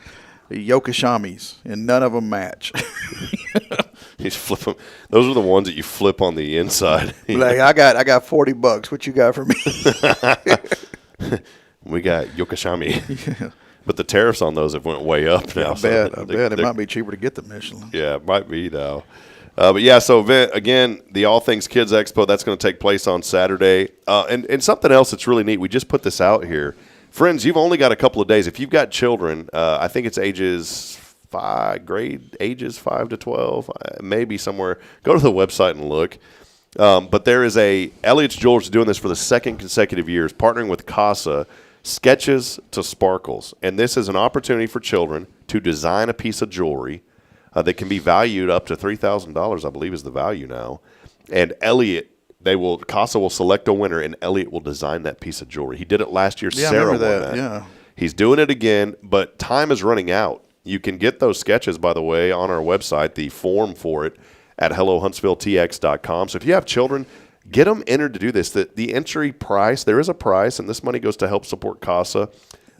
Yokoshami's, and none of them match. You flip them. Those are the ones that you flip on the inside. Like, I got $40. What you got for me? We got Yokoshami. Yeah. But the tariffs on those have went way up now. I bet it might be cheaper to get the Michelin. Yeah, it might be now. But yeah, so again, the All Things Kids Expo, that's going to take place on Saturday. And something else that's really neat, we just put this out here. Friends, you've only got a couple of days. If you've got children, I think it's ages 5 to 12, maybe somewhere. Go to the website and look. But there is Elliot's Jewelers doing this for the second consecutive years, partnering with CASA, Sketches to Sparkles. And this is an opportunity for children to design a piece of jewelry that can be valued up to $3,000, I believe is the value now. And CASA will select a winner, and Elliot will design that piece of jewelry. He did it last year. Yeah, Sarah I remember won that. that. Yeah. He's doing it again, but time is running out. You can get those sketches, by the way, on our website, the form for it at hellohuntsvilletx.com. So if you have children, get them entered to do this. The entry price, there is a price, and this money goes to help support CASA.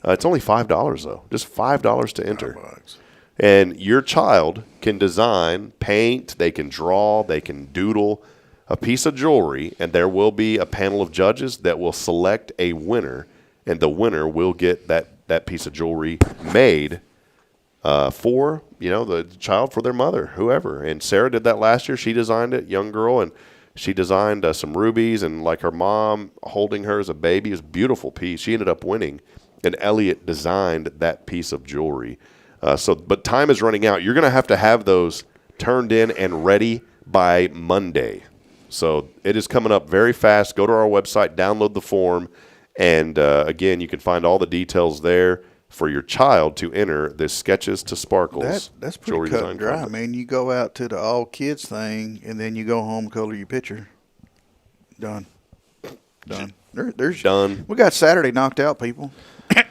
It's only $5, though. Just $5 to enter. $5. And your child can design, paint, they can draw, they can doodle a piece of jewelry, and there will be a panel of judges that will select a winner, and the winner will get that piece of jewelry made for, the child, for their mother, whoever. And Sarah did that last year. She designed it, young girl, and she designed some rubies, and like her mom holding her as a baby. It was a beautiful piece. She ended up winning, and Elliot designed that piece of jewelry. But time is running out. You're going to have those turned in and ready by Monday. So it is coming up very fast. Go to our website, download the form, and again, you can find all the details there for your child to enter this Sketches to Sparkles. That's pretty cut and dry, man. You go out to the all kids thing, and then you go home, color your picture. Done. There's done. We got Saturday knocked out, people.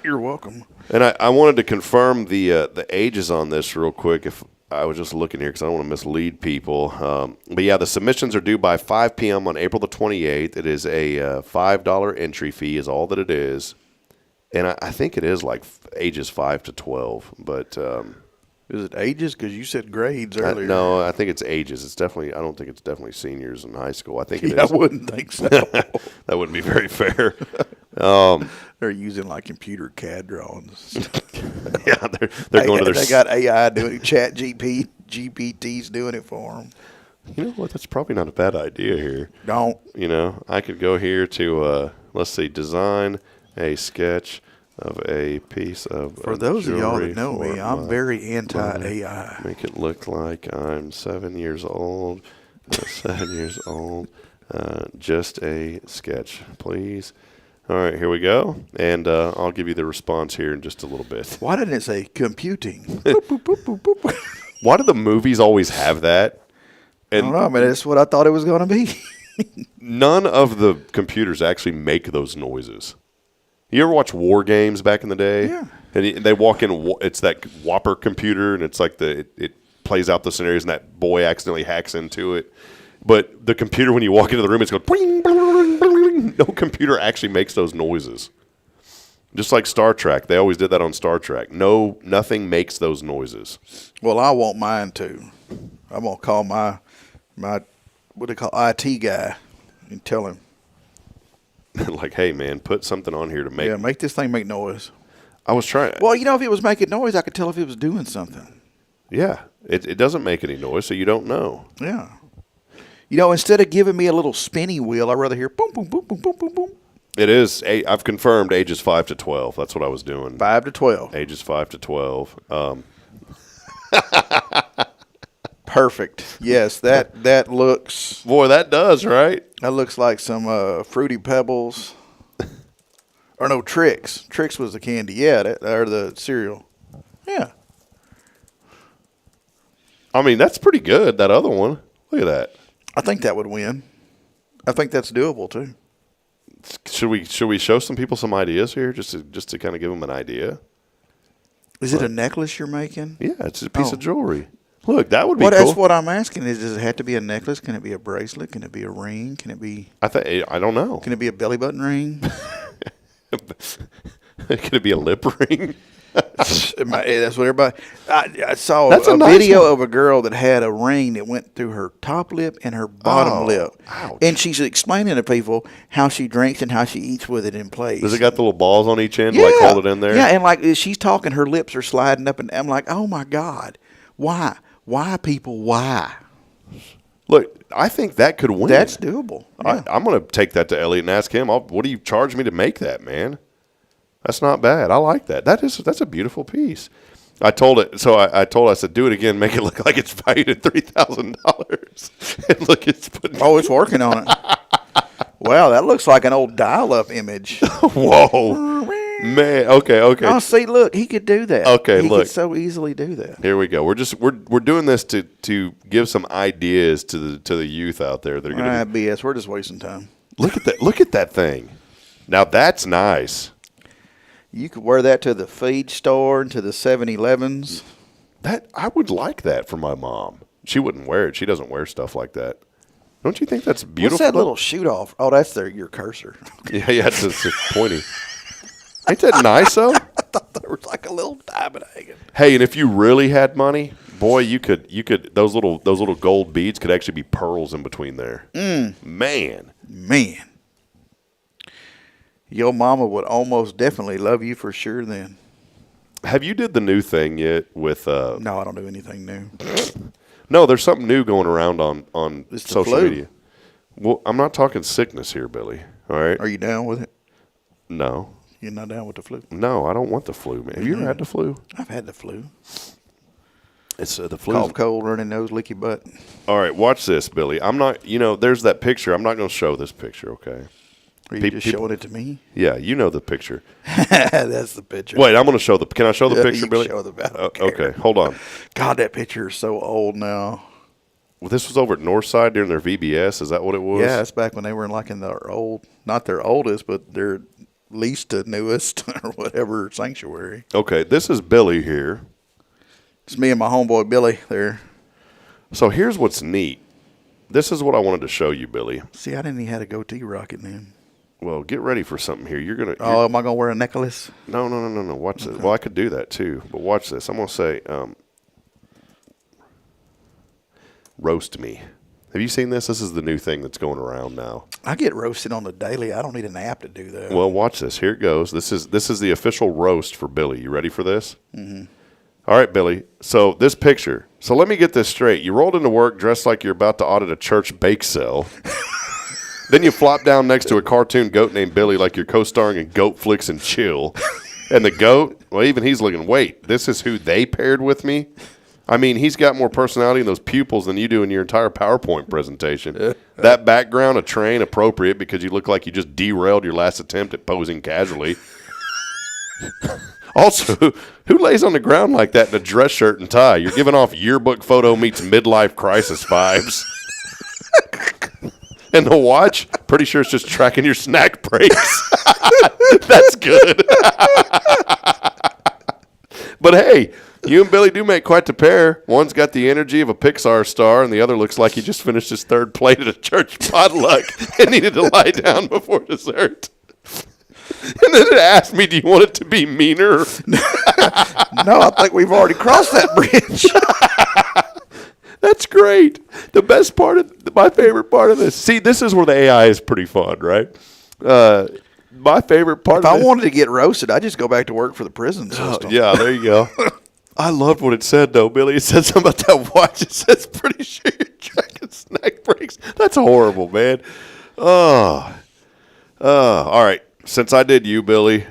You're welcome. And I wanted to confirm the ages on this real quick. If I was just looking here because I don't want to mislead people. But yeah, the submissions are due by 5 p.m. on April the 28th. It is a $5 entry fee is all that it is. And I think it is like ages 5 to 12. But is it ages? Because you said grades earlier. No, I think it's ages. I don't think it's definitely seniors in high school. I think it is. I wouldn't think so. That wouldn't be very fair. They're using like computer CAD drawings. Yeah, they're going to their. They got AI doing it. Chat GPT's doing it for them. You know what? That's probably not a bad idea here. Don't. I could go here to let's see, design a sketch of a piece of. For those of y'all that know me, I'm very anti-AI. Make it look like I'm 7 years old. 7 years old. Just a sketch, please. All right, here we go, and I'll give you the response here in just a little bit. Why didn't it say computing? Boop, boop, boop, boop, boop. Why do the movies always have that? And I don't know, man. That's what I thought it was going to be. None of the computers actually make those noises. You ever watch War Games back in the day? Yeah. And they walk in, it's that Whopper computer, and it's like it plays out the scenarios, and that boy accidentally hacks into it. But the computer, when you walk into the room, it's going, bling, bling, bling. No computer actually makes those noises. Just like Star Trek. They always did that on Star Trek. No, nothing makes those noises. Well, I want mine to. I'm going to call my what they call IT guy and tell him. Like, hey, man, put something on here to make. Yeah, make this thing make noise. I was trying. Well, if it was making noise, I could tell if it was doing something. Yeah, it doesn't make any noise, so you don't know. Yeah. Instead of giving me a little spinny wheel, I'd rather hear boom, boom, boom, boom, boom, boom, boom. It is. I've confirmed ages 5 to 12. That's what I was doing. 5 to 12. Ages 5 to 12. Perfect. Yes, that looks. Boy, that does, right? That looks like some Fruity Pebbles. Or no, Trix. Trix was the candy. Yeah, or the cereal. Yeah. I mean, that's pretty good, that other one. Look at that. I think that would win. I think that's doable, too. Should we show some people some ideas here just to kind of give them an idea? Is it a necklace you're making? Yeah, it's a piece of jewelry. Look, that would be cool. That's what I'm asking. Does it have to be a necklace? Can it be a bracelet? Can it be a ring? Can it be? I don't know. Can it be a belly button ring? Can it be a lip ring? That's what everybody. I saw That's a nice video one. of a girl that had a ring that went through her top lip and her bottom lip, ouch. and she's explaining to people how she drinks and how she eats with it in place. Does it got the little balls on each end to like hold it in there? Yeah, and like she's talking, her lips are sliding up, and I'm like, oh my God, why? Why, people? Why? Look, I think that could win. That's doable. Yeah. I'm going to take that to Elliot and ask him, what do you charge me to make that, man? That's not bad. I like that. That's a beautiful piece. I told it, I said, do it again, make it look like it's valued at $3,000. And look, it's putting. Oh, it's working on it. Wow, that looks like an old dial-up image. Whoa. Man, okay. Oh, see, look, he could do that. Okay, he look. could so easily do that. Here we go. We're doing this to give some ideas to the youth out there that are going to BS. We're just wasting time. Look at that thing. Now that's nice. You could wear that to the feed store and to the 7-Elevens. That I would like that for my mom. She wouldn't wear it. She doesn't wear stuff like that. Don't you think that's beautiful? What's that little shoot off? Oh, that's your cursor. Yeah, it's pointy. Ain't that nice though? I thought there was like a little diamond hanging. Hey, and if you really had money, boy, you could those little gold beads could actually be pearls in between there. Man. Your mama would almost definitely love you for sure then. Have you did the new thing yet with No, I don't do anything new. No, there's something new going around on It's the social flu. media. Well, I'm not talking sickness here, Billy. All right? Are you down with it? No. You're not down with the flu? No, I don't want the flu, man. Have you ever had the flu? I've had the flu. It's the flu. Cough, cold, runny nose, leaky butt. All right, watch this, Billy. I'm not, there's that picture. I'm not going to show this picture, okay? Are you just showing it to me? Yeah, you know the picture. That's the picture. Wait, I'm going to show can I show the picture, you can Billy? show the, I don't care. Okay, hold on. God, that picture is so old now. Well, this was over at Northside during their VBS. Is that what it was? Yeah, it's back when they were in their old, not their oldest, but their least to newest or whatever sanctuary. Okay, this is Billy here. It's me and my homeboy Billy there. So here's what's neat. This is what I wanted to show you, Billy. See, I didn't even have a goatee rocket then. Well, get ready for something here. Oh, am I gonna wear a necklace? No. Watch this. Well, I could do that too, but watch this. I'm gonna say, roast me. Have you seen this? This is the new thing that's going around now. I get roasted on the daily. I don't need an app to do that. Well, watch this. Here it goes. This is the official roast for Billy. You ready for this? Mm-hmm. All right, Billy. So this picture. So let me get this straight. You rolled into work dressed like you're about to audit a church bake sale. Then you flop down next to a cartoon goat named Billy like you're co-starring in Goat Flicks and Chill. And the goat, well, even he's looking, wait, this is who they paired with me? I mean, he's got more personality in those pupils than you do in your entire PowerPoint presentation. That background, a train, appropriate because you look like you just derailed your last attempt at posing casually. Also, who lays on the ground like that in a dress shirt and tie? You're giving off yearbook photo meets midlife crisis vibes. And the watch, pretty sure it's just tracking your snack breaks. That's good. But hey, you and Billy do make quite the pair. One's got the energy of a Pixar star, and the other looks like he just finished his third plate at a church potluck and needed to lie down before dessert. And then it asked me, do you want it to be meaner? No, I think we've already crossed that bridge. That's great. The best part my favorite part of this. See, this is where the AI is pretty fun, right? My favorite part if I wanted to get roasted, I'd just go back to work for the prison system. Yeah, there you go. I loved what it said, though, Billy. It said something about that watch. It says, pretty sure you're tracking snack breaks. That's horrible, man. Oh, All right. Since I did you, Billy,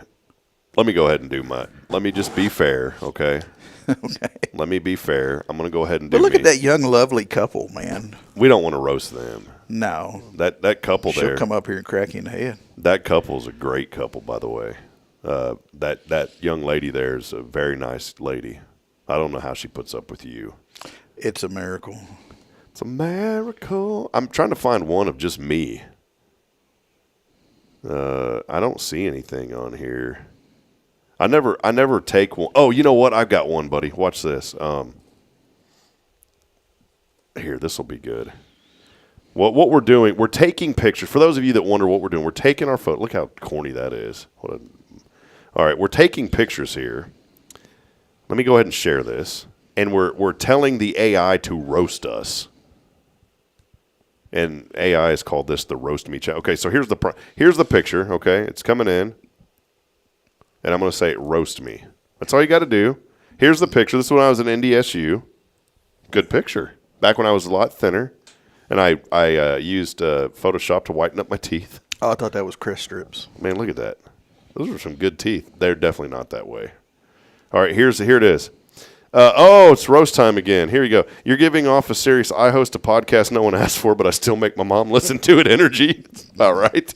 let me go ahead and do mine. Let me just be fair, okay? Okay. Let me be fair. I'm going to go ahead and do But look me. at that young, lovely couple, man. We don't want to roast them. No. That couple She'll there. come up here and crack you in the head. That couple's a great couple, by the way. That young lady there is a very nice lady. I don't know how she puts up with you. It's a miracle. It's a miracle. I'm trying to find one of just me. I don't see anything on here. I never take one. Oh, you know what? I've got one, buddy. Watch this. Here, this will be good. What we're doing, we're taking pictures. For those of you that wonder what we're doing, we're taking our photo. Look how corny that is. All right, we're taking pictures here. Let me go ahead and share this. And we're telling the AI to roast us. And AI has called this the roast me chat. Okay, so here's the picture. Okay, it's coming in, and I'm going to say roast me. That's all you got to do. Here's the picture. This is when I was at NDSU. Good picture. Back when I was a lot thinner, and I used Photoshop to whiten up my teeth. Oh, I thought that was crest strips. Man, look at that. Those are some good teeth. They're definitely not that way. All right, here it is. It's roast time again. Here you go. You're giving off a serious, I host a podcast no one asked for, but I still make my mom listen to it energy. All right.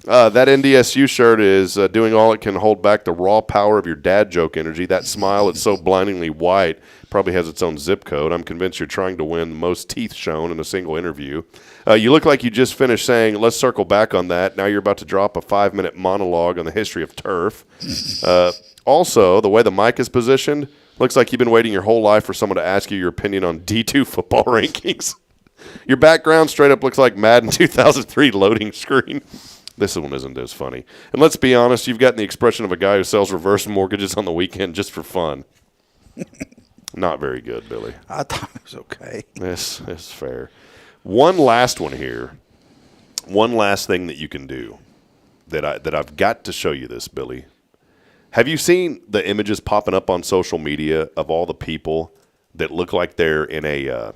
That NDSU shirt is doing all it can hold back the raw power of your dad joke energy. That smile, it's so blindingly white, probably has its own zip code. I'm convinced you're trying to win the most teeth shown in a single interview. You look like you just finished saying, let's circle back on that. Now you're about to drop a 5-minute monologue on the history of turf. Also, the way the mic is positioned, looks like you've been waiting your whole life for someone to ask you your opinion on D2 football rankings. Your background straight up looks like Madden 2003 loading screen. This one isn't as funny. And let's be honest, you've gotten the expression of a guy who sells reverse mortgages on the weekend just for fun. Not very good, Billy. I thought it was okay. This is fair. One last one here. One last thing that you can do that I've got to show you this, Billy. Have you seen the images popping up on social media of all the people that look like they're in a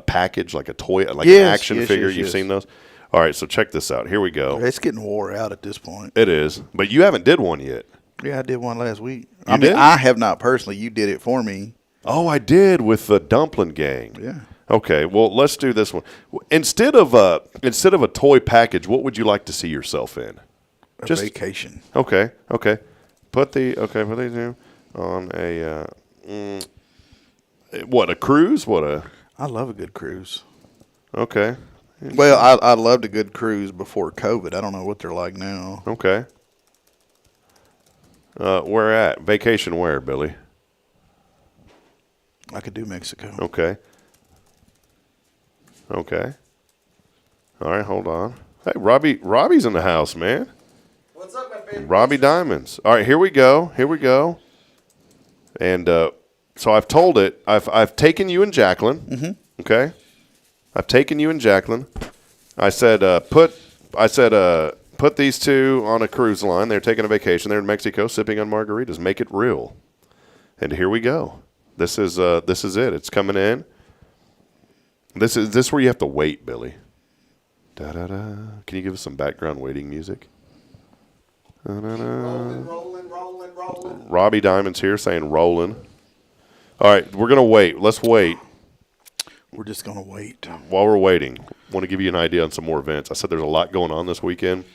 package, like a toy, like an action figure? You've seen those? All right, so check this out. Here we go. It's getting wore out at this point. It is, but you haven't did one yet. Yeah, I did one last week. You did? I have not personally. You did it for me. Oh, I did with the Dumpling Gang. Yeah. Okay, well, let's do this one. Instead of a toy package, what would you like to see yourself in? A vacation. Okay. Put these two on a a cruise? I love a good cruise. Okay. Well, I loved a good cruise before COVID. I don't know what they're like now. Okay. Where at? Vacation where, Billy? I could do Mexico. Okay. All right, hold on. Hey, Robbie's in the house, man. What's up, my favorite? Robbie Diamonds. All right, here we go. And so I've told it. I've taken you and Jacqueline. Mm-hmm. Okay. I've taken you and Jacqueline. I said put these two on a cruise line. They're taking a vacation. They're in Mexico, sipping on margaritas. Make it real. And here we go. This is it. It's coming in. This is where you have to wait, Billy. Da da da. Can you give us some background waiting music? Rolling. Robbie Diamond's here saying rolling. All right, we're going to wait. Let's wait. We're just going to wait. While we're waiting, I want to give you an idea on some more events. I said there's a lot going on this weekend.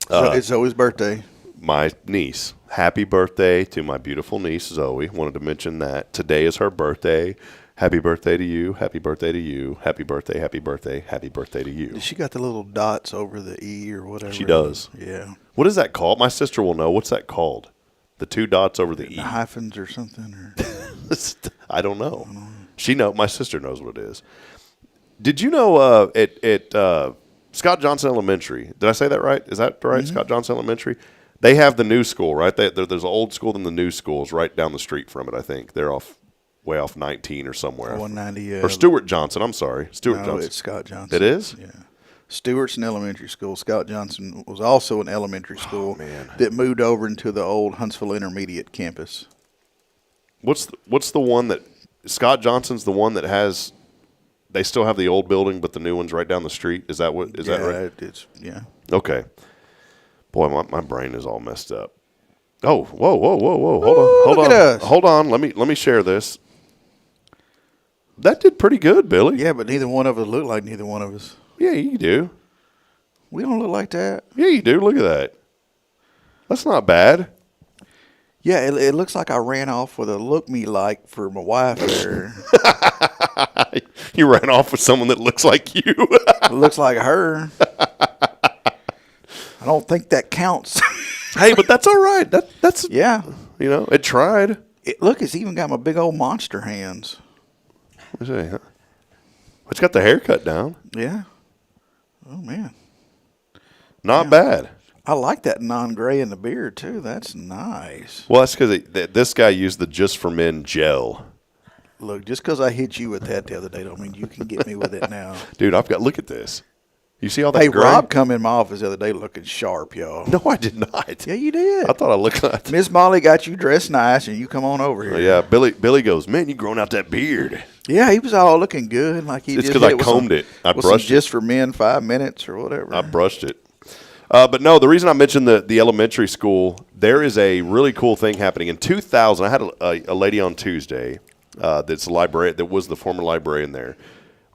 So it's Zoe's birthday. My niece. Happy birthday to my beautiful niece, Zoe. Wanted to mention that. Today is her birthday. Happy birthday to you. Happy birthday to you. Happy birthday, happy birthday, happy birthday to you. She got the little dots over the E or whatever. She does. Yeah. What is that called? My sister will know. What's that called? The 2 dots over the E. The hyphens or something? Or I don't know. My sister knows what it is. Did you know at Scott Johnson Elementary, did I say that right? Is that right? Mm-hmm. Scott Johnson Elementary? They have the new school, right? There's an old school, then the new school is right down the street from it, I think. They're way off 19 or somewhere. 190. Or Stuart Johnson, I'm sorry. No, Johnson. It's Scott Johnson. It is? Yeah. Stewart's an elementary school. Scott Johnson was also an elementary school that moved over into the old Huntsville Intermediate campus. What's the one that Scott Johnson's the one that has they still have the old building, but the new one's right down the street. Is that what? Is that right? Yeah. Okay. Boy, my brain is all messed up. Oh, whoa! Hold on. Let me share this. That did pretty good, Billy. Yeah, but neither one of us look like neither one of us. Yeah, you do. We don't look like that. Yeah, you do. Look at that. That's not bad. Yeah, it looks like I ran off with a look me like for my wife there. You ran off with someone that looks like you. It looks like her. I don't think that counts. Hey, but that's all right. That's yeah. You know, it tried. Look, it's even got my big old monster hands. Let's see, huh? It's got the haircut down. Yeah. Oh man. Not bad. I like that non-gray in the beard too. That's nice. Well, that's because this guy used the Just for Men gel. Look, just because I hit you with that the other day don't mean you can get me with it now. Dude, look at this. You see all that Hey, gray? Rob come in my office the other day looking sharp, y'all. No, I did not. Yeah, you did. I thought I looked like Miss Molly got you dressed nice, and you come on over here. Yeah, Billy goes, man, you growing out that beard. Yeah, he was all looking good. Like he It's just because I did combed it. I brushed it. Just for Men 5 minutes or whatever. I brushed it. But no, the reason I mentioned the elementary school, there is a really cool thing happening. In 2000, I had a lady on Tuesday that's a librarian, that was the former librarian there.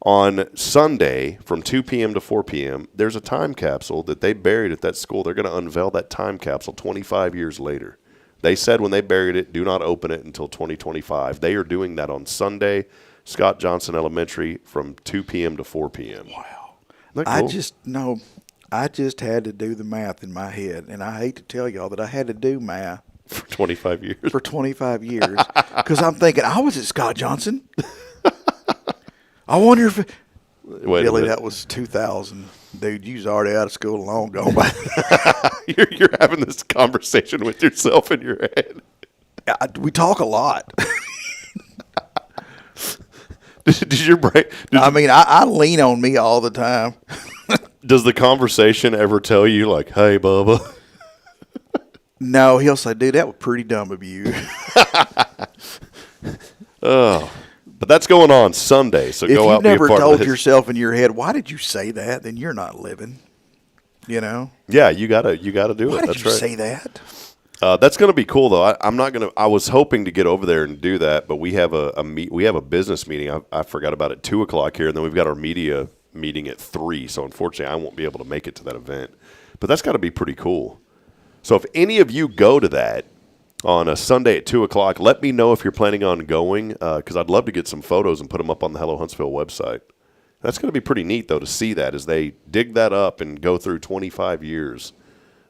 On Sunday from 2 p.m. to 4 p.m., there's a time capsule that they buried at that school. They're going to unveil that time capsule 25 years later. They said when they buried it, do not open it until 2025. They are doing that on Sunday, Scott Johnson Elementary, from 2 p.m. to 4 p.m. Wow. Isn't that cool? I just had to do the math in my head, and I hate to tell y'all that I had to do math for 25 years. For 25 years, because I'm thinking I was at Scott Johnson. I wonder if Billy, that was 2000. Dude, you was already out of school long gone by. You're having this conversation with yourself in your head. We talk a lot. Did your brain? I lean on me all the time. Does the conversation ever tell you, like, hey, Bubba? No, he'll say, dude, that was pretty dumb of you. Oh. But that's going on Sunday, so go out and be a part of it. If you never told yourself in your head, why did you say that, then you're not living, you know? Yeah, you gotta do it. Why did that's you right. say that? That's going to be cool, though. I'm not going to. I was hoping to get over there and do that, but we have we have a business meeting. I forgot about it, 2:00 here, and then we've got our media meeting at 3. So unfortunately, I won't be able to make it to that event. But that's got to be pretty cool. So if any of you go to that on a Sunday at 2:00, let me know if you're planning on going, because I'd love to get some photos and put them up on the Hello Huntsville website. That's going to be pretty neat, though, to see that as they dig that up and go through 25 years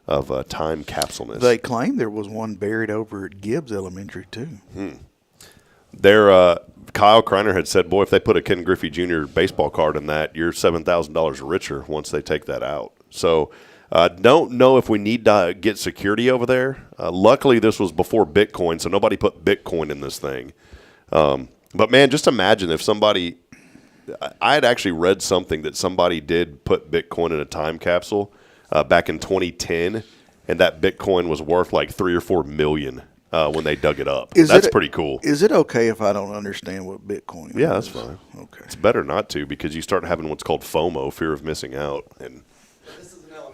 of time capsuleness. They claim there was one buried over at Gibbs Elementary, too. Kyle Kreiner had said, boy, if they put a Ken Griffey Jr. baseball card in that, you're $7,000 richer once they take that out. So don't know if we need to get security over there. Luckily, this was before Bitcoin, so nobody put Bitcoin in this thing. But, man, just imagine if somebody – I had actually read something that somebody did put Bitcoin in a time capsule back in 2010, and that Bitcoin was worth like $3 or $4 million when they dug it up. That's pretty cool. Is it okay if I don't understand what Bitcoin is? Yeah, that's fine. Okay. It's better not to, because you start having what's called FOMO, fear of missing out. And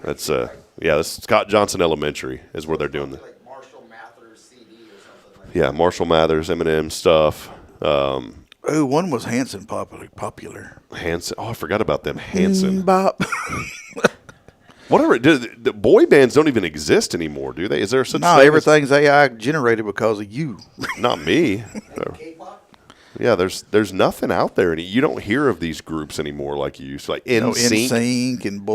that's that's Scott Johnson Elementary is where they're doing that. Like Marshall Mathers CD or something like Yeah, Marshall Mathers, Eminem stuff. Oh, one was Hanson popular. Hanson. Oh, I forgot about them. Hanson. Bop. Whatever. The boy bands don't even exist anymore, do they? Is there such No, thing everything's AI generated because of you. Not me. Yeah, there's nothing out there. And you don't hear of these groups anymore like you used to. Like NSYNC and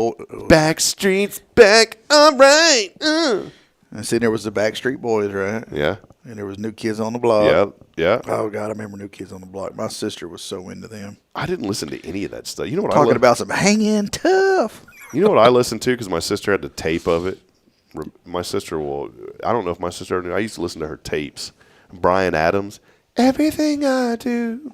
Backstreet's back. All right. And see, there was the Backstreet Boys, right? Yeah. And there was New Kids on the Block. Yeah. Oh, God, I remember New Kids on the Block. My sister was so into them. I didn't listen to any of that stuff. You know what Talking about some hanging tough. You know what I listened to? Because my sister had the tape of it. My sister I don't know if my sister ever knew. I used to listen to her tapes. Bryan Adams. Everything I do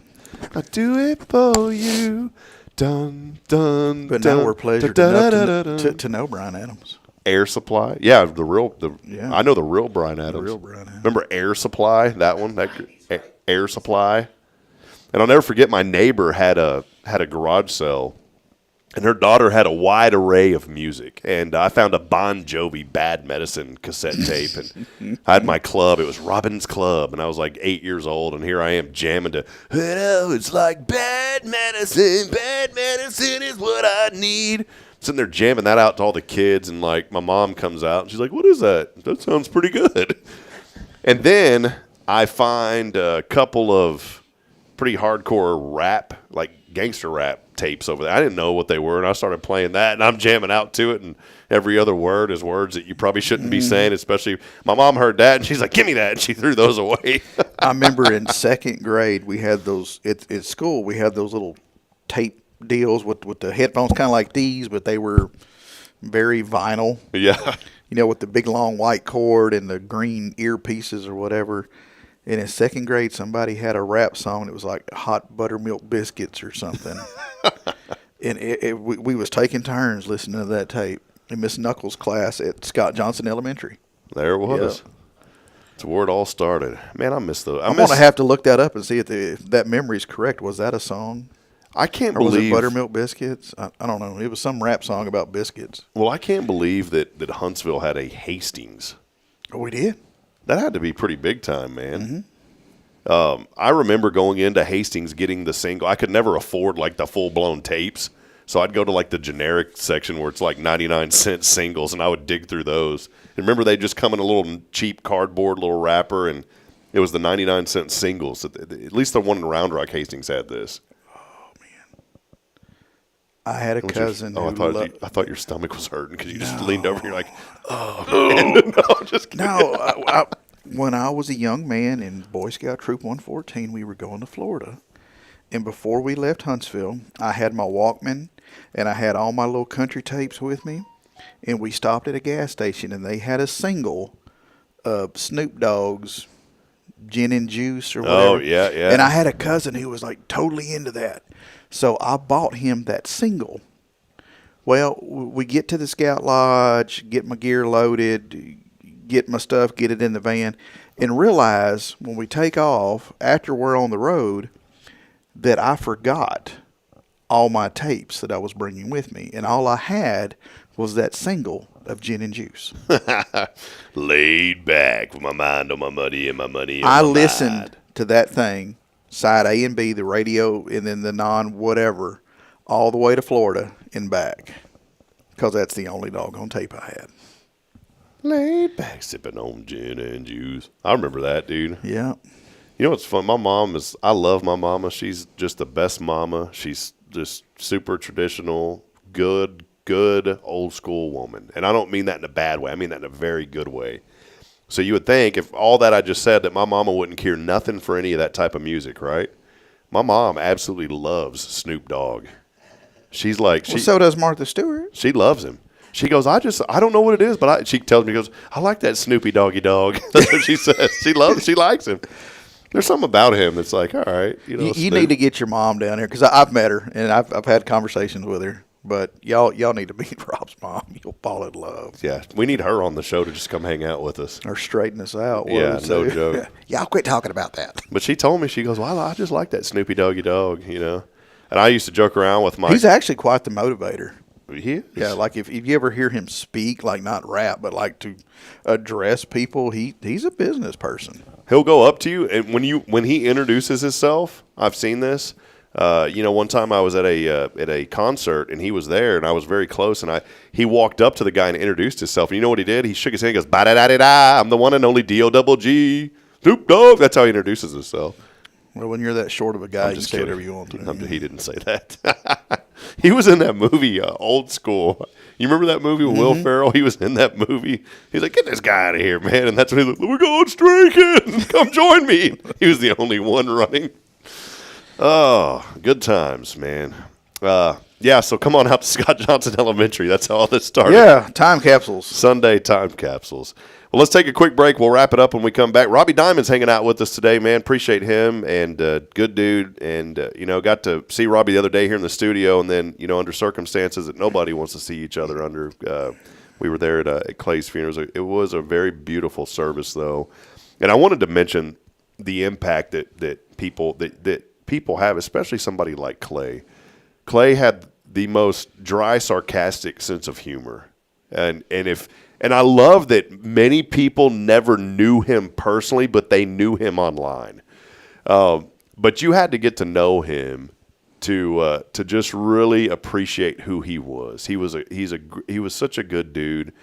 it for you. Dun, dun, But dun, now we're pleasured enough to know Bryan Adams. Air Supply. Yeah, I know the real Bryan Adams. The real Bryan Adams. Remember Air Supply? That one? Air Supply. And I'll never forget, my neighbor had had a garage sale, and her daughter had a wide array of music. And I found a Bon Jovi Bad Medicine cassette tape. And I had my club. It was Robin's Club. And I was like 8 years old. And here I am jamming to, oh, it's like bad medicine. Bad medicine is what I need. Sitting there jamming that out to all the kids. And like my mom comes out. And she's like, what is that? That sounds pretty good. And then I find a couple of pretty hardcore rap, like gangster rap tapes over there. I didn't know what they were, and I started playing that, and I'm jamming out to it, and every other word is words that you probably shouldn't be saying, especially my mom heard that, and she's like, give me that, and she threw those away. I remember in second grade, we had those, at school, we had those little tape deals with the headphones, kind of like these, but they were very vinyl. Yeah. You know, with the big long white cord and the green earpieces or whatever. And in second grade, somebody had a rap song that was like hot buttermilk biscuits or something. And we was taking turns listening to that tape in Miss Knuckles' class at Scott Johnson Elementary. There it was. Yep. That's where it all started. Man, I miss those. I'm going to have to look that up and see if that memory is correct. Was that a song? I can't or was believe. it buttermilk biscuits? I don't know. It was some rap song about biscuits. Well, I can't believe that Huntsville had a Hastings. Oh, we did? That had to be pretty big time, man. Mm-hmm. I remember going into Hastings getting the single. I could never afford like the full-blown tapes, so I'd go to like the generic section where it's like 99-cent singles, and I would dig through those. And remember, they just come in a little cheap cardboard little wrapper, and it was the 99-cent singles. At least the one in Round Rock Hastings had this. I had a cousin. I thought your stomach was hurting because you just leaned over and you're like, oh, man. No, just kidding. No, when I was a young man in Boy Scout Troop 114, we were going to Florida. And before we left Huntsville, I had my Walkman and I had all my little country tapes with me. And we stopped at a gas station and they had a single of Snoop Dogg's Gin and Juice or whatever. Oh, yeah, yeah. And I had a cousin who was like totally into that. So I bought him that single. Well, we get to the Scout Lodge, get my gear loaded, get my stuff, get it in the van, and realize when we take off, after we're on the road, that I forgot all my tapes that I was bringing with me. And all I had was that single of Gin and Juice. Laid back with my mind on my money and my money on I my listened mind. to that thing, side A and B, the radio, and then the non-whatever, all the way to Florida and back. Because that's the only doggone tape I had. Laid back, sipping on gin and juice. I remember that, dude. Yeah. You know what's fun? I love my mama. She's just the best mama. She's just super traditional, good old school woman. And I don't mean that in a bad way. I mean that in a very good way. So you would think if all that I just said that my mama wouldn't care nothing for any of that type of music, right? My mom absolutely loves Snoop Dogg. She's like, so does Martha Stewart. She loves him. She goes, I don't know what it is, but she tells me, I like that Snoopy Doggy Dog. That's what she says. She likes him. There's something about him that's like, all right. You need to get your mom down here because I've met her and I've had conversations with her. But y'all need to meet Rob's mom. You'll fall in love. Yeah, we need her on the show to just come hang out with us. Or straighten us out. Yeah, no joke. Y'all quit talking about that. But she told me, she goes, well, I just like that Snoopy Doggy Dog, And I used to joke around with my... He's actually quite the motivator. He is? Yeah, like if you ever hear him speak, like not rap, but like to address people, he's a business person. He'll go up to you, and when he introduces himself, I've seen this... one time I was at a concert and he was there and I was very close and he walked up to the guy and introduced himself. And you know what he did? He shook his hand and goes, ba-da-da-da-da, I'm the one and only D-O-double-G, Snoop Dogg. That's how he introduces himself. Well, when you're that short of a guy, you can say whatever you want to. He didn't say that. He was in that movie, Old School. You remember that movie with Will Ferrell? He was in that movie. He's like, get this guy out of here, man. And that's when he's like, we're going streaking. Come join me. He was the only one running. Oh, good times, man. So come on out to Scott Johnson Elementary. That's how all this started. Yeah, time capsules. Sunday time capsules. Well, let's take a quick break. We'll wrap it up when we come back. Robbie Diamond's hanging out with us today, man. Appreciate him, and good dude. And, got to see Robbie the other day here in the studio, and then, under circumstances that nobody wants to see each other under. We were there at Clay's funeral. It was a very beautiful service, though. And I wanted to mention the impact that people have, especially somebody like Clay. Clay had the most dry, sarcastic sense of humor. And I love that many people never knew him personally, but they knew him online. But you had to get to know him to just really appreciate who he was. He was such a good dude,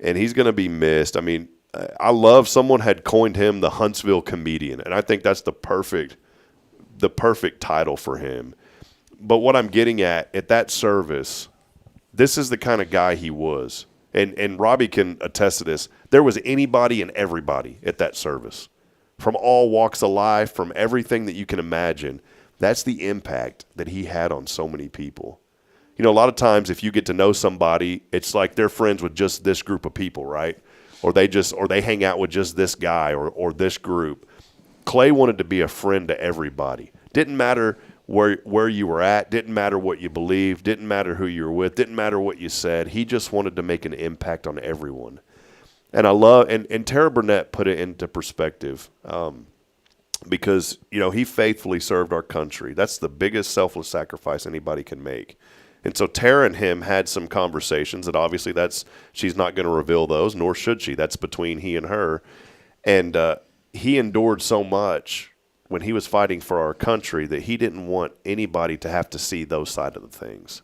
and he's going to be missed. I mean, I love someone had coined him the Huntsville comedian, and I think that's the perfect title for him. But what I'm getting at that service, this is the kind of guy he was. And Robbie can attest to this. There was anybody and everybody at that service, from all walks of life, from everything that you can imagine. That's the impact that he had on so many people. You know, a lot of times if you get to know somebody, it's like they're friends with just this group of people, right? Or they hang out with just this guy or this group. Clay wanted to be a friend to everybody. Didn't matter where you were at, didn't matter what you believed, didn't matter who you were with, didn't matter what you said. He just wanted to make an impact on everyone. And I love, and Tara Burnett put it into perspective because, you know, he faithfully served our country. That's the biggest selfless sacrifice anybody can make. And so Tara and him had some conversations that obviously she's not going to reveal those, nor should she. That's between he and her. And he endured so much when he was fighting for our country that he didn't want anybody to have to see those side of the things.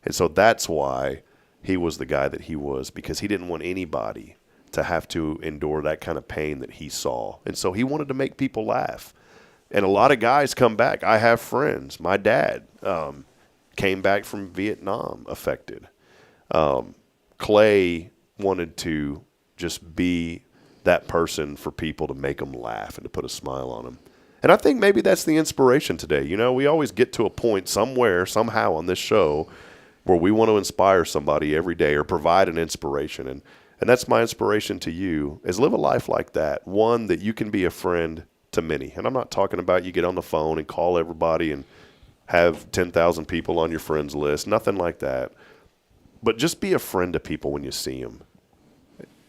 And so that's why he was the guy that he was, because he didn't want anybody to have to endure that kind of pain that he saw. And so he wanted to make people laugh. And a lot of guys come back. I have friends. My dad came back from Vietnam affected. Clay wanted to just be that person for people to make them laugh and to put a smile on them. And I think maybe that's the inspiration today. You know, we always get to a point somewhere, somehow on this show where we want to inspire somebody every day or provide an inspiration. And that's my inspiration to you, is live a life like that. One, that you can be a friend to many. And I'm not talking about you get on the phone and call everybody and have 10,000 people on your friends list. Nothing like that. But just be a friend to people when you see them.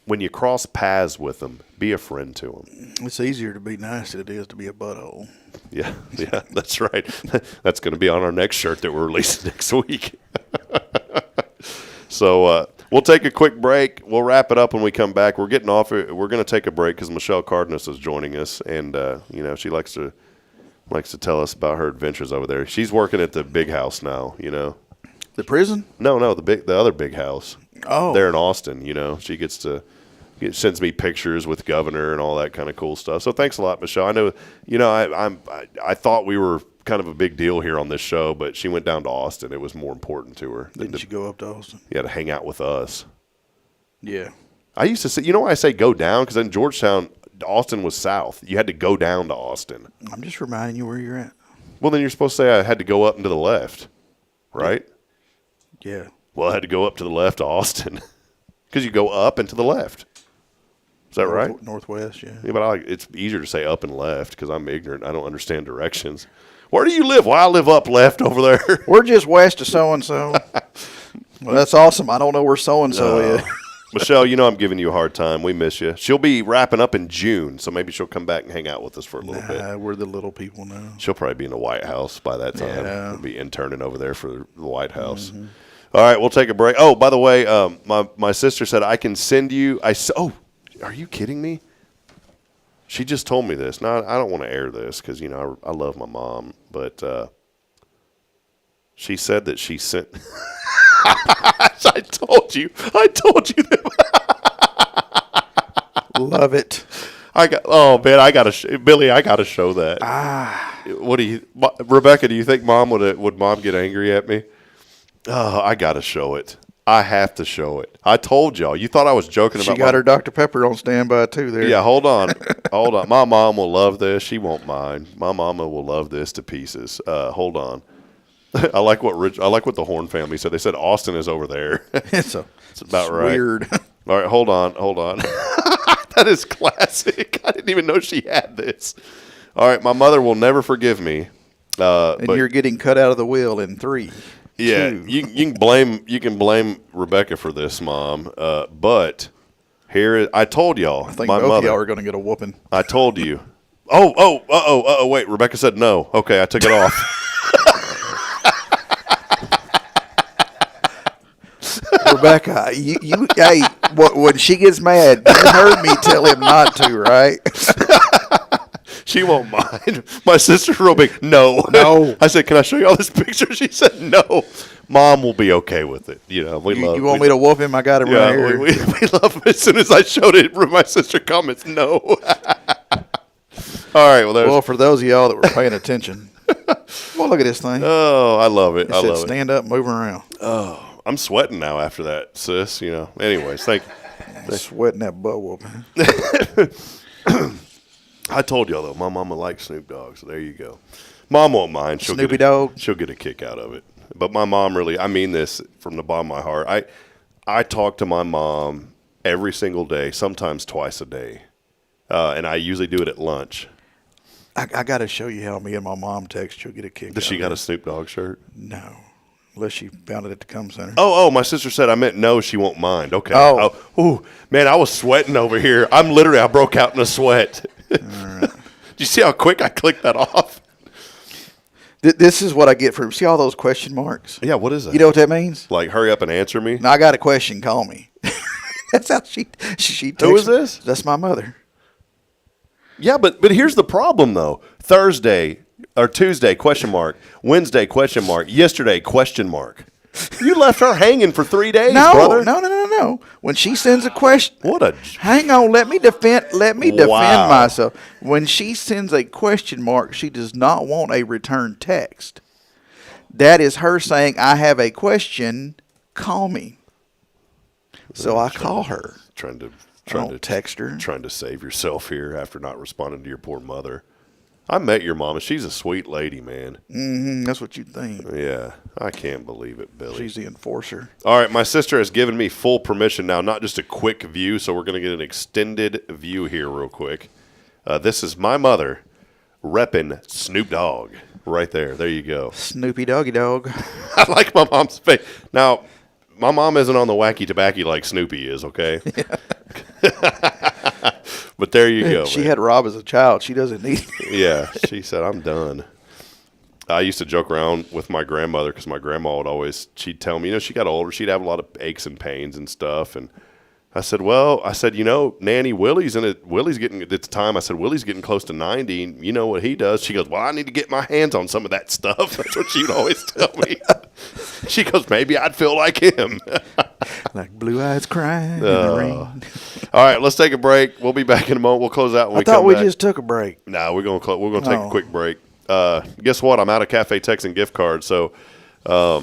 When you cross paths with them, be a friend to them. It's easier to be nice than it is to be a butthole. Yeah, that's right. That's going to be on our next shirt that we're releasing next week. So we'll take a quick break. We'll wrap it up when we come back. We're getting off. We're going to take a break because Michelle Cardenas is joining us, and you know, she likes to tell us about her adventures over there. She's working at the big house now. You know, the prison? No, the other big house. Oh, there in Austin. You know, she sends me pictures with governor and all that kind of cool stuff. So thanks a lot, Michelle. I know, you know, I thought we were kind of a big deal here on this show, but she went down to Austin. It was more important to her. Didn't she go up to Austin? Yeah, to hang out with us. Yeah. I used to say, you know why I say go down? Because in Georgetown, Austin was south. You had to go down to Austin. I'm just reminding you where you're at. Well, then you're supposed to say I had to go up and to the left, right? Yeah. Well, I had to go up to the left to Austin because you go up and to the left. Is that right? Northwest, yeah. Yeah, but it's easier to say up and left because I'm ignorant. I don't understand directions. Where do you live? Well, I live up left over there. We're just west of so-and-so. Well, that's awesome. I don't know where so-and-so is. Michelle, you know I'm giving you a hard time. We miss you. She'll be wrapping up in June, so maybe she'll come back and hang out with us for a little bit. We're the little people now. She'll probably be in the White House by that time. Yeah. We'll be interning over there for the White House. Mm-hmm. All right, we'll take a break. Oh, by the way, my sister said I can send you. Oh, are you kidding me? She just told me this. Now, I don't want to air this because, you know, I love my mom. But she said that she sent. I told you that. Love it. Billy, I got to show that. Rebecca, do you think would mom get angry at me? Oh, I got to show it. I have to show it. I told y'all. You thought I was joking about. She got her Dr. Pepper on standby too. There. Yeah, hold on. My mom will love this. She won't mind. My mama will love this to pieces. Hold on. I like what the Horn family said. They said Austin is over there. It's about right. Weird. All right, hold on. That is classic. I didn't even know she had this. All right, my mother will never forgive me. And you're getting cut out of the wheel in 3. Yeah, you can blame Rebecca for this, Mom. But I told y'all. I think my both mother, of y'all are going to get a whooping. I told you. Wait, Rebecca said no. Okay, I took it off. Rebecca, hey, when she gets mad, you heard me tell him not to, right? She won't mind. My sister's real big. No. I said, can I show you all this picture? She said, no. Mom will be okay with it. You know, You want me to whoop him? I got him right here. We love him. As soon as I showed it, my sister comments, no. All right. Well, for those of y'all that were paying attention, well, look at this thing. Oh, I love it. I love it. Stand up, moving around. Oh, I'm sweating now after that, sis. You know. Anyways, thank you. Sweating that butt whooping. I told y'all, though, my mama likes Snoop Dogg, so there you go. Mom won't mind. Snoopy Dogg? She'll get a kick out of it. But my mom really, I mean this from the bottom of my heart. I talk to my mom every single day, sometimes twice a day. And I usually do it at lunch. I got to show you how me and my mom text. She'll get a kick out of it. Does she got a Snoop Dogg shirt? No. Unless she found it at the Com Center. Oh, my sister said I meant no, she won't mind. Okay. Oh. Man, I was sweating over here. I broke out in a sweat. All right. Did you see how quick I clicked that off? This is what I get from. See all those question marks? Yeah, what is that? You know what that means? Like, hurry up and answer me? No, I got a question. Call me. That's how she Who is this? That's my mother. Yeah, but here's the problem, though. Thursday or Tuesday, question mark. Wednesday, question mark. Yesterday, question mark. You left her hanging for 3 days, brother. No. When she sends a question, hang on. Let me defend myself. When she sends a question mark, she does not want a return text. That is her saying, "I have a question. Call me." So I call her. Trying to text her. Trying to save yourself here after not responding to your poor mother. I met your mama. She's a sweet lady, man. Mm-hmm. That's what you think. Yeah, I can't believe it, Billy. She's the enforcer. All right, my sister has given me full permission now, not just a quick view, so we're going to get an extended view here real quick. This is my mother repping Snoop Dogg right there. There you go. Snoopy Doggy Dog. I like my mom's face. Now, my mom isn't on the wacky tobacco like Snoopy is, okay? But there you go. She had Rob as a child. She doesn't need it. Yeah, she said, I'm done. I used to joke around with my grandmother because my grandma would always, she'd tell me, she got older. She'd have a lot of aches and pains and stuff. And I said, Nanny, Willie's getting, at the time, I said, Willie's getting close to 90. And you know what he does? She goes, well, I need to get my hands on some of that stuff. That's what she'd always tell me. She goes, maybe I'd feel like him. Like blue eyes crying in the rain. All right, let's take a break. We'll be back in a moment. We'll close out when we come back. I thought we just took a break. No, we're going to take a quick break. Guess what? I'm out of Cafe Texan gift cards, so we'll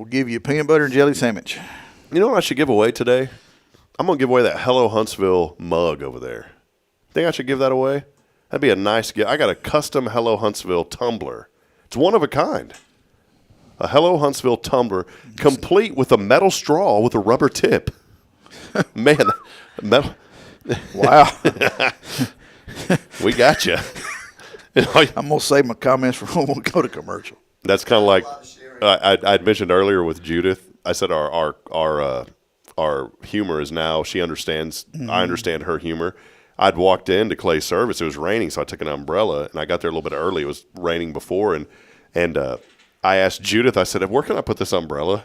give you a peanut butter and jelly sandwich. You know what I should give away today? I'm going to give away that Hello Huntsville mug over there. Think I should give that away? That'd be a nice gift. I got a custom Hello Huntsville tumbler. It's one of a kind. A Hello Huntsville tumbler, complete with a metal straw with a rubber tip. Man, metal. Wow. We got you. I'm going to save my comments for when we go to commercial. That's kind of like I'd mentioned earlier with Judith. I said our humor is now, she understands, I understand her humor. I'd walked into Clay's service. It was raining, so I took an umbrella, and I got there a little bit early. It was raining before, and I asked Judith, I said, where can I put this umbrella?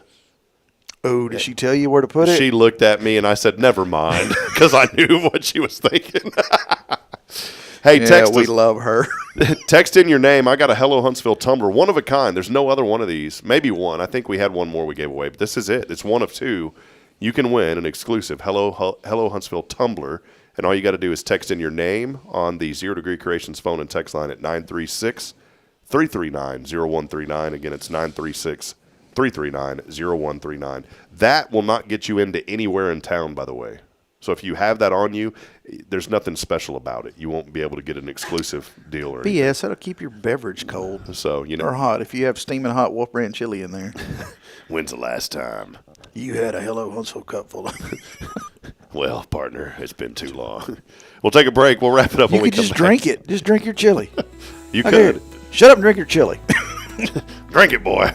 Oh, did she tell you where to put it? She looked at me, and I said, never mind, because I knew what she was thinking. Hey, we love her. Text in your name. I got a Hello Huntsville tumbler, one of a kind. There's no other one of these. Maybe one. I think we had one more we gave away, but this is it. It's one of two. You can win an exclusive Hello Huntsville tumbler, and all you got to do is text in your name on the Zero Degree Creations phone and text line at 936-339-0139. Again, it's 936-339-0139. That will not get you into anywhere in town, by the way. So if you have that on you, there's nothing special about it. You won't be able to get an exclusive deal or anything. BS, that'll keep your beverage cold. So, or hot if you have steaming hot Wolf Brand chili in there. When's the last time you had a Hello Huntsville cup full of Well, partner, it's been too long. We'll take a break. We'll wrap it up when we come back. You could just drink it. Just drink your chili. You could. Shut up and drink your chili. Drink it, boy.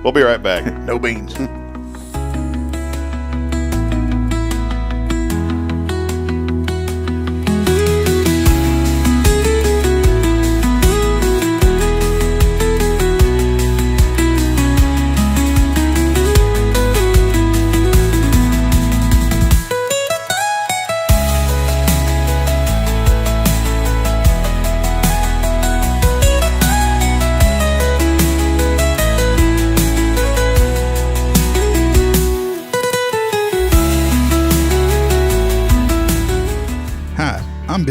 We'll be right back. No beans.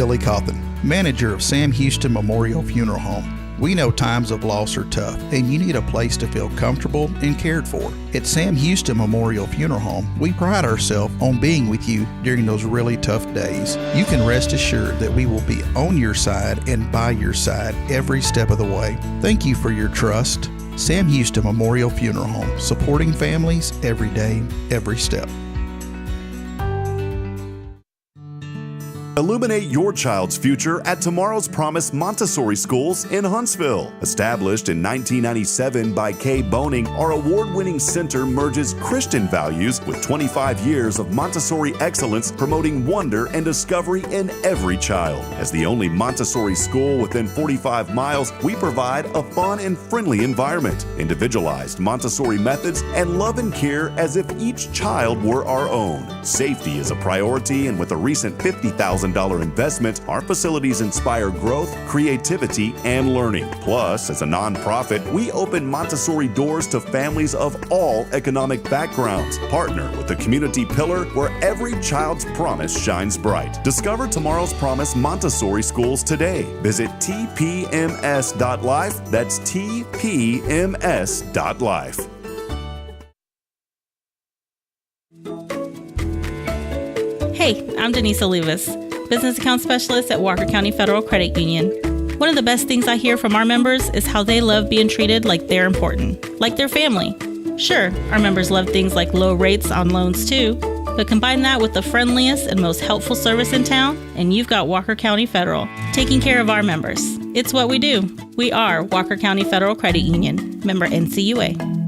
Billy Cawthon, manager of Sam Houston Memorial Funeral Home. We know times of loss are tough, and you need a place to feel comfortable and cared for. At Sam Houston Memorial Funeral Home, we pride ourselves on being with you during those really tough days. You can rest assured that we will be on your side and by your side every step of the way. Thank you for your trust. Sam Houston Memorial Funeral Home, supporting families every day, every step. Illuminate your child's future at Tomorrow's Promise Montessori Schools in Huntsville. Established in 1997 by Kay Boning, our award-winning center merges Christian values with 25 years of Montessori excellence, promoting wonder and discovery in every child. As the only Montessori school within 45 miles, we provide a fun and friendly environment, individualized Montessori methods, and love and care as if each child were our own. Safety is a priority, and with a recent $50,000 investment, our facilities inspire growth, creativity, and learning. Plus, as a nonprofit, we open Montessori doors to families of all economic backgrounds. Partner with the community pillar where every child's promise shines bright. Discover Tomorrow's Promise Montessori Schools today. Visit tpms.life. That's tpms.life. Hey, I'm Denise Olivas, Business Account Specialist at Walker County Federal Credit Union. One of the best things I hear from our members is how they love being treated like they're important, like their family. Sure, our members love things like low rates on loans too, but combine that with the friendliest and most helpful service in town, and you've got Walker County Federal, taking care of our members. It's what we do. We are Walker County Federal Credit Union, member NCUA.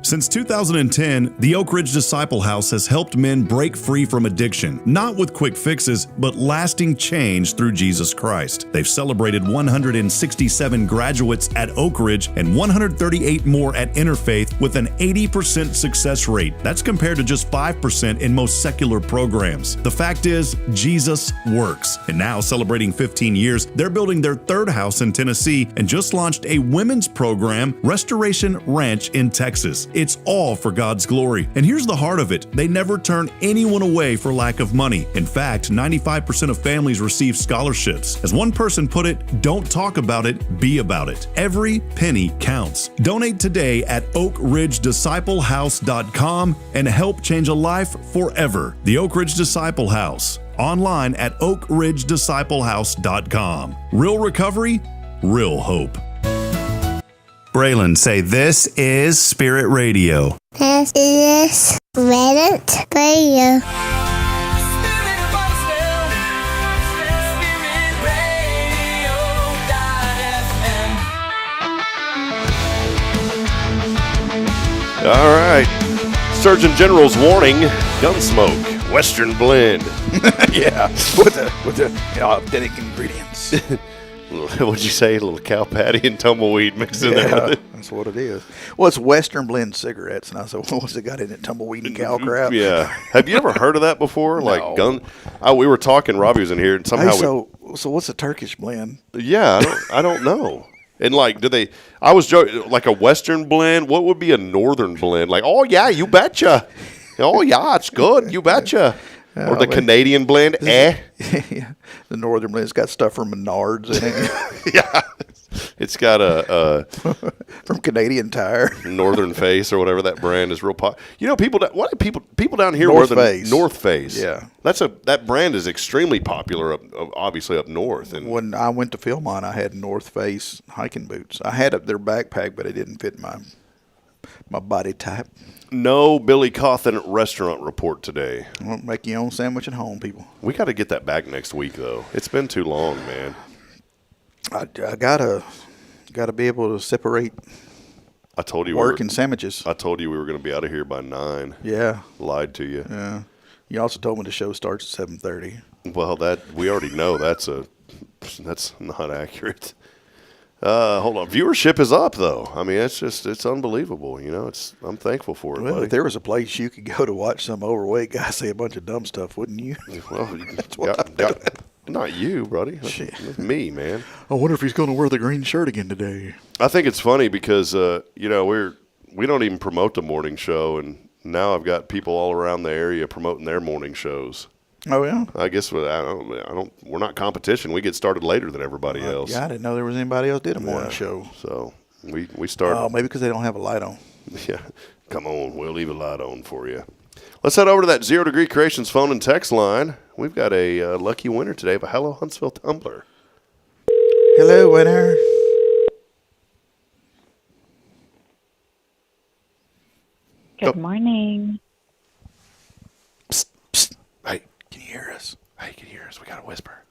Since 2010, the Oak Ridge Disciple House has helped men break free from addiction, not with quick fixes, but lasting change through Jesus Christ. They've celebrated 167 graduates at Oak Ridge and 138 more at Interfaith with an 80% success rate. That's compared to just 5% in most secular programs. The fact is, Jesus works. And now, celebrating 15 years, they're building their third house in Tennessee and just launched a women's program, Restoration Ranch in Texas. It's all for God's glory. And here's the heart of it. They never turn anyone away for lack of money. In fact, 95% of families receive scholarships. As one person put it, don't talk about it, be about it. Every penny counts. Donate today at oakridgedisciplehouse.com and help change a life forever. The Oak Ridge Disciple House. Online at oakridgedisciplehouse.com. Real recovery, real hope. Braylon, say, this is Spirit Radio. This is Spirit Radio. All right. Surgeon General's warning, Gunsmoke, Western blend. Yeah, with the authentic ingredients. What'd you say? A little cow patty and tumbleweed mixed in there with it? That's what it is. Well, it's Western blend cigarettes. And I said, well, what's it got in it? Tumbleweed and cow crap? Yeah. Have you ever heard of that before? Like No. we were talking, Robbie was in here, and somehow so what's a Turkish blend? Yeah, I don't know. And like, I was joking, like a Western blend, what would be a Northern blend? Like, oh yeah, you betcha. Oh yeah, it's good, you betcha. Or the Canadian blend, Yeah, the Northern blend's got stuff from Menards in it. Yeah. It's got a from Canadian Tire, Northern Face or whatever that brand is real popular. You know, people down here North Face. North Face. Yeah, that brand is extremely popular obviously up north. And when I went to Philmont, I had North Face hiking boots. I had their backpack, but it didn't fit my body type. No Billy Cawthon restaurant report today. Well, make your own sandwich at home, people. We got to get that back next week, though. It's been too long, man. I gotta be able to separate. I told you work and sandwiches. I told you we were going to be out of here by 9. Yeah, lied to you. Yeah, you also told me the show starts at 7:30. Well, that we already know that's not accurate. Hold on, viewership is up though. I mean, it's unbelievable. You know, I'm thankful for it. Well, buddy. if there was a place you could go to watch some overweight guy say a bunch of dumb stuff, wouldn't you? Well, that's what not you, buddy. That's me, man. I wonder if he's going to wear the green shirt again today. I think it's funny because you know we don't even promote the morning show, and now I've got people all around the area promoting their morning shows. Oh yeah. I guess we're not competition. We get started later than everybody else. Yeah, I didn't know there was anybody else did a morning show. So we start. Oh, maybe because they don't have a light on. Yeah, come on, we'll leave a light on for you. Let's head over to that 0 Degree Creations phone and text line. We've got a lucky winner today of a Hello Huntsville tumbler. Hello, winner. Good morning. Psst, psst. Hey, can you hear us? Hey, can you hear us? We got to whisper.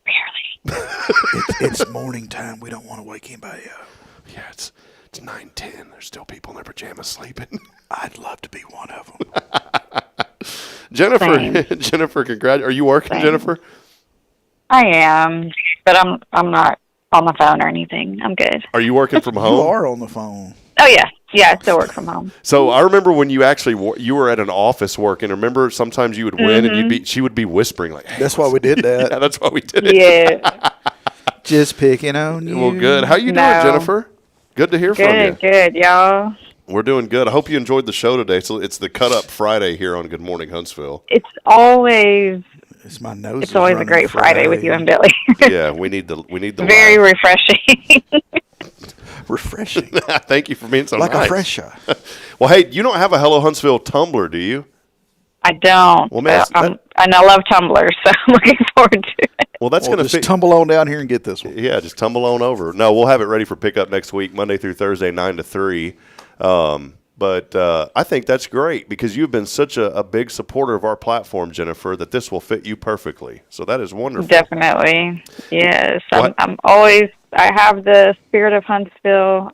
Barely. It's morning time. We don't want to wake anybody up. Yeah, it's 9:10. There's still people in their pajamas sleeping. I'd love to be one of them. Jennifer, congrats. Are you working, Thanks. Jennifer? I am, but I'm not on the phone or anything. I'm good. Are you working from You home? are on the phone. Oh yeah, I still work from home. So I remember when you actually you were at an office working. Remember, sometimes you would win and she would be whispering like, hey, That's why we did that. Yeah, that's why we did it. Yeah. Just picking on you. Well, good. How you doing, Jennifer? Good to hear from you. Good, y'all. We're doing good. I hope you enjoyed the show today. So it's the Cut Up Friday here on Good Morning Huntsville. It's always It's my nose. it's always a great Friday with you and Billy. Yeah, we need the Very laugh. refreshing. Refreshing. Thank you for being so Like nice. a fresher. Well, hey, you don't have a Hello Huntsville tumbler, do you? I don't. Well, man, and I love tumblers, so I'm looking forward to it. Well, that's going to just tumble on down here and get this one. Yeah, just tumble on over. No, we'll have it ready for pickup next week, Monday through Thursday, 9 to 3. But I think that's great because you've been such a big supporter of our platform, Jennifer, that this will fit you perfectly. So that is wonderful. Definitely. Yes. I'm always, I have the Spirit of Huntsville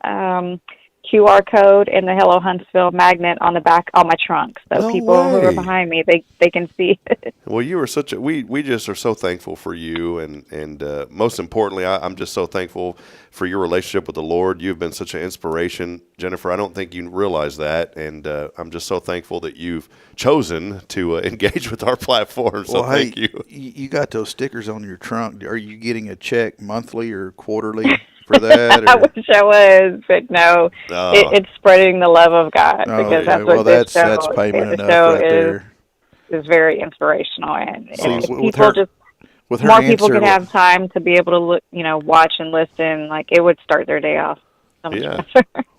QR code and the Hello Huntsville magnet on the back on my trunk. So people who are behind me, they can see it. Well, you are such a, we just are so thankful for you. And most importantly, I'm just so thankful for your relationship with the Lord. You've been such an inspiration, Jennifer. I don't think you realize that. And I'm just so thankful that you've chosen to engage with our platform. So thank you. You got those stickers on your trunk. Are you getting a check monthly or quarterly for that? Or? I wish I was, but no. It's spreading the love of God because that's what this show, that's payment the enough show right there. is very inspirational, and with her more answer, people could have time to be able to look, watch and listen. Like it would start their day off.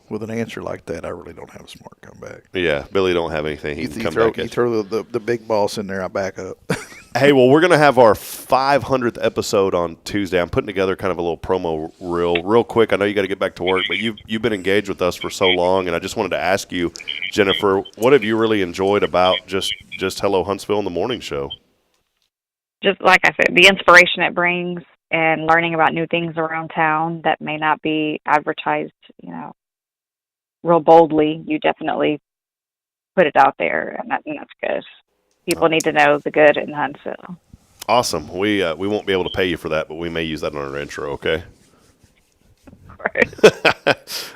With an answer like that, I really don't have a smart comeback. Yeah, Billy don't have anything. He can come back. You throw the big boss in there, I back up. Hey, well, we're going to have our 500th episode on Tuesday. I'm putting together kind of a little promo reel real quick. I know you got to get back to work, but you've been engaged with us for so long, and I just wanted to ask you, Jennifer, what have you really enjoyed about just Hello Huntsville in the morning show? Just like I said, the inspiration it brings and learning about new things around town that may not be advertised, real boldly. You definitely put it out there, and that's good. People need to know the good in Huntsville. Awesome. We won't be able to pay you for that, but we may use that on our intro, okay?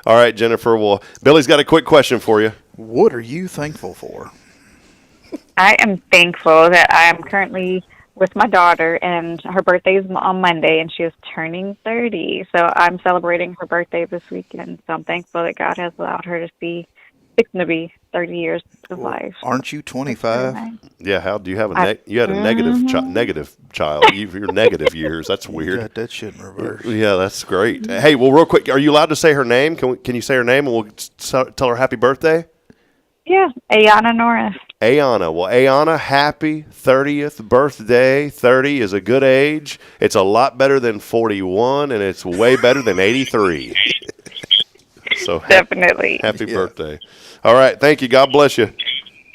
All right, Jennifer. Well, Billy's got a quick question for you. What are you thankful for? I am thankful that I am currently with my daughter, and her birthday is on Monday, and she is turning 30. So I'm celebrating her birthday this weekend. So I'm thankful that God has allowed her to see it's going to be 30 years of life. Aren't you 25? Yeah, how do you have you had a negative child. You're negative years. That's weird. God, that shouldn't reverse. Yeah, that's great. Hey, well, real quick, are you allowed to say her name? Can you say her name and we'll tell her happy birthday? Yeah, Ayana Norris. Ayana. Well, Ayana, happy 30th birthday. 30 is a good age. It's a lot better than 41, and it's way better than 83. So definitely. Happy birthday. All right. Thank you. God bless you.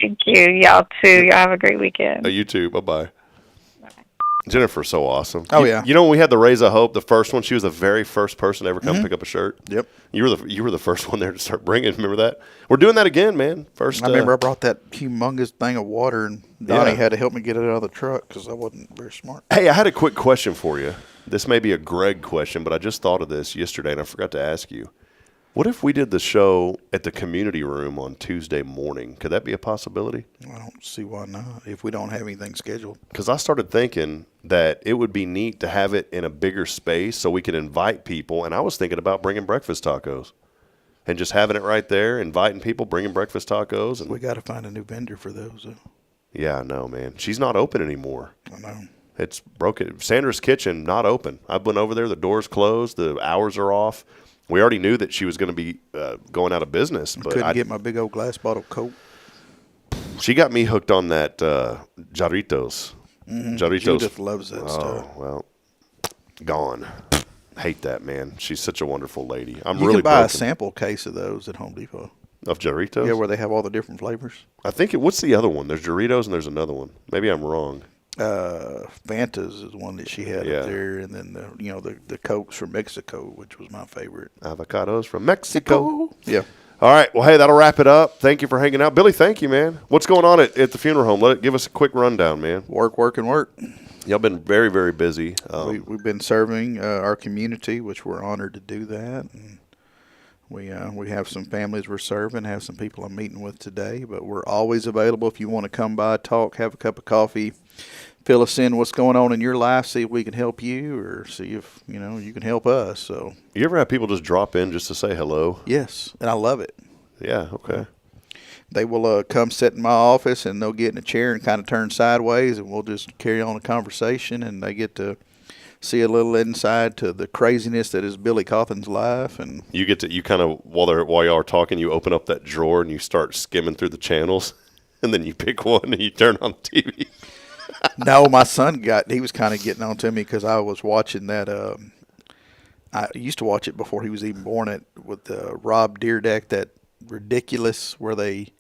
Thank you. Y'all too. Y'all have a great weekend. You too. Bye-bye. Jennifer's so awesome. Oh, yeah. You know when we had the Raise a Hope, the first one, she was the very first person to ever come pick up a shirt. Yep. You were the first one there to start bringing. Remember that? We're doing that again, man. First. I remember I brought that humongous thing of water, and Donnie had to help me get it out of the truck because I wasn't very smart. Hey, I had a quick question for you. This may be a Greg question, but I just thought of this yesterday, and I forgot to ask you. What if we did the show at the community room on Tuesday morning? Could that be a possibility? I don't see why not if we don't have anything scheduled. Because I started thinking that it would be neat to have it in a bigger space so we could invite people, and I was thinking about bringing breakfast tacos. and just having it right there, inviting people, bringing breakfast tacos. And We got to find a new vendor for those. yeah, I know, man. She's not open anymore. I know. It's broken. Sandra's Kitchen, not open. I've been over there. The door's closed. The hours are off. We already knew that she was going to be going out of business. But Couldn't get my big old glass bottle Coke. She got me hooked on that Jarritos. Jarritos. Judith loves that stuff. Oh, well, gone. Hate that, man. She's such a wonderful lady. I'm You really can buy broken. a sample case of those at Home Depot. Of Jarritos? Yeah, where they have all the different flavors. I think what's the other one? There's Doritos and there's another one. Maybe I'm wrong. Fanta's is one that she had Yeah. up there, and then the Cokes from Mexico, which was my favorite. Avocados from Mexico. Yeah. All right. Well, hey, that'll wrap it up. Thank you for hanging out. Billy, thank you, man. What's going on at the funeral home? Give us a quick rundown, man. Work, work, and work. Y'all been very, very busy. We've been serving our community, which we're honored to do that. And we have some families we're serving, have some people I'm meeting with today, but we're always available if you want to come by, talk, have a cup of coffee, fill us in what's going on in your life, see if we can help you or see if, you can help us. So You ever have people just drop in just to say hello? yes, and I love it. Yeah, okay. They will come sit in my office, and they'll get in a chair and kind of turn sideways, and we'll just carry on a conversation, and they get to see a little inside to the craziness that is Billy Cawthon's life. And You kind of, while y'all are talking, you open up that drawer and you start skimming through the channels, and then you pick one and you turn on the TV. No, my son he was kind of getting on to me because I was watching that. I used to watch it before he was even born. With Rob Dyrdek, that Ridiculous, where they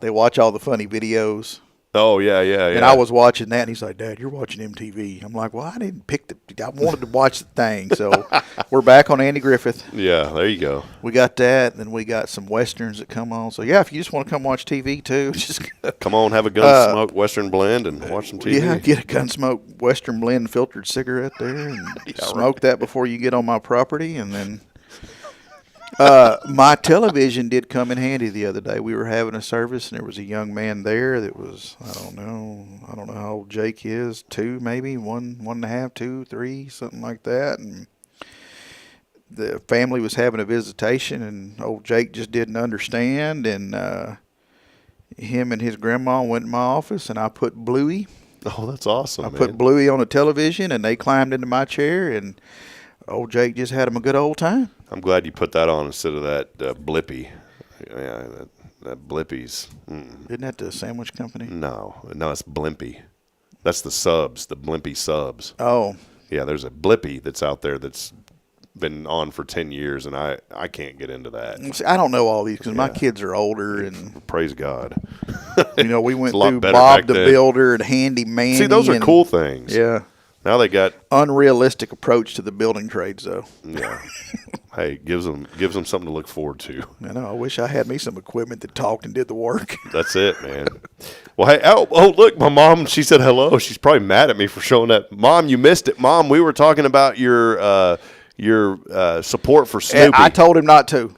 watch all the funny videos. Oh, yeah. And I was watching that, and he's like, "Dad, you're watching MTV." I'm like, "Well, I didn't pick I wanted to watch the thing." So we're back on Andy Griffith. Yeah, there you go. We got that, and then we got some Westerns that come on. So, yeah, if you just want to come watch TV, too, just come on, have a Gunsmoke Western blend and watch some TV. Yeah, get a Gunsmoke Western blend filtered cigarette there and smoke that before you get on my property. And then my television did come in handy the other day. We were having a service, and there was a young man there that was, I don't know how old Jake is, 2 maybe, 1.5, 2, 3, something like that. And the family was having a visitation, and old Jake just didn't understand. And him and his grandma went in my office, and I put Bluey. Oh, that's awesome, I put Bluey on the television, and they climbed into my chair, and old Jake just had him a good old time. I'm glad you put that on instead of that Blippy. Yeah, that Blippies. Isn't that the sandwich company? No, it's Blimpy. That's the subs, the Blimpy subs. Oh. Yeah, there's a Blippy that's out there that's been on for 10 years, and I can't get into that. See, I don't know all these because my kids are older. And praise God. We went a lot through better Bob back the then. Builder and Handy Manny. See, those are cool things. Yeah. Now they got unrealistic approach to the building trades, though. Yeah. Hey, gives them something to look forward to. I know. I wish I had me some equipment that talked and did the work. That's it, man. Well, hey, oh, look, my mom, she said hello. She's probably mad at me for showing that. Mom, you missed it. Mom, we were talking about your support for Snoopy. And I told him not to.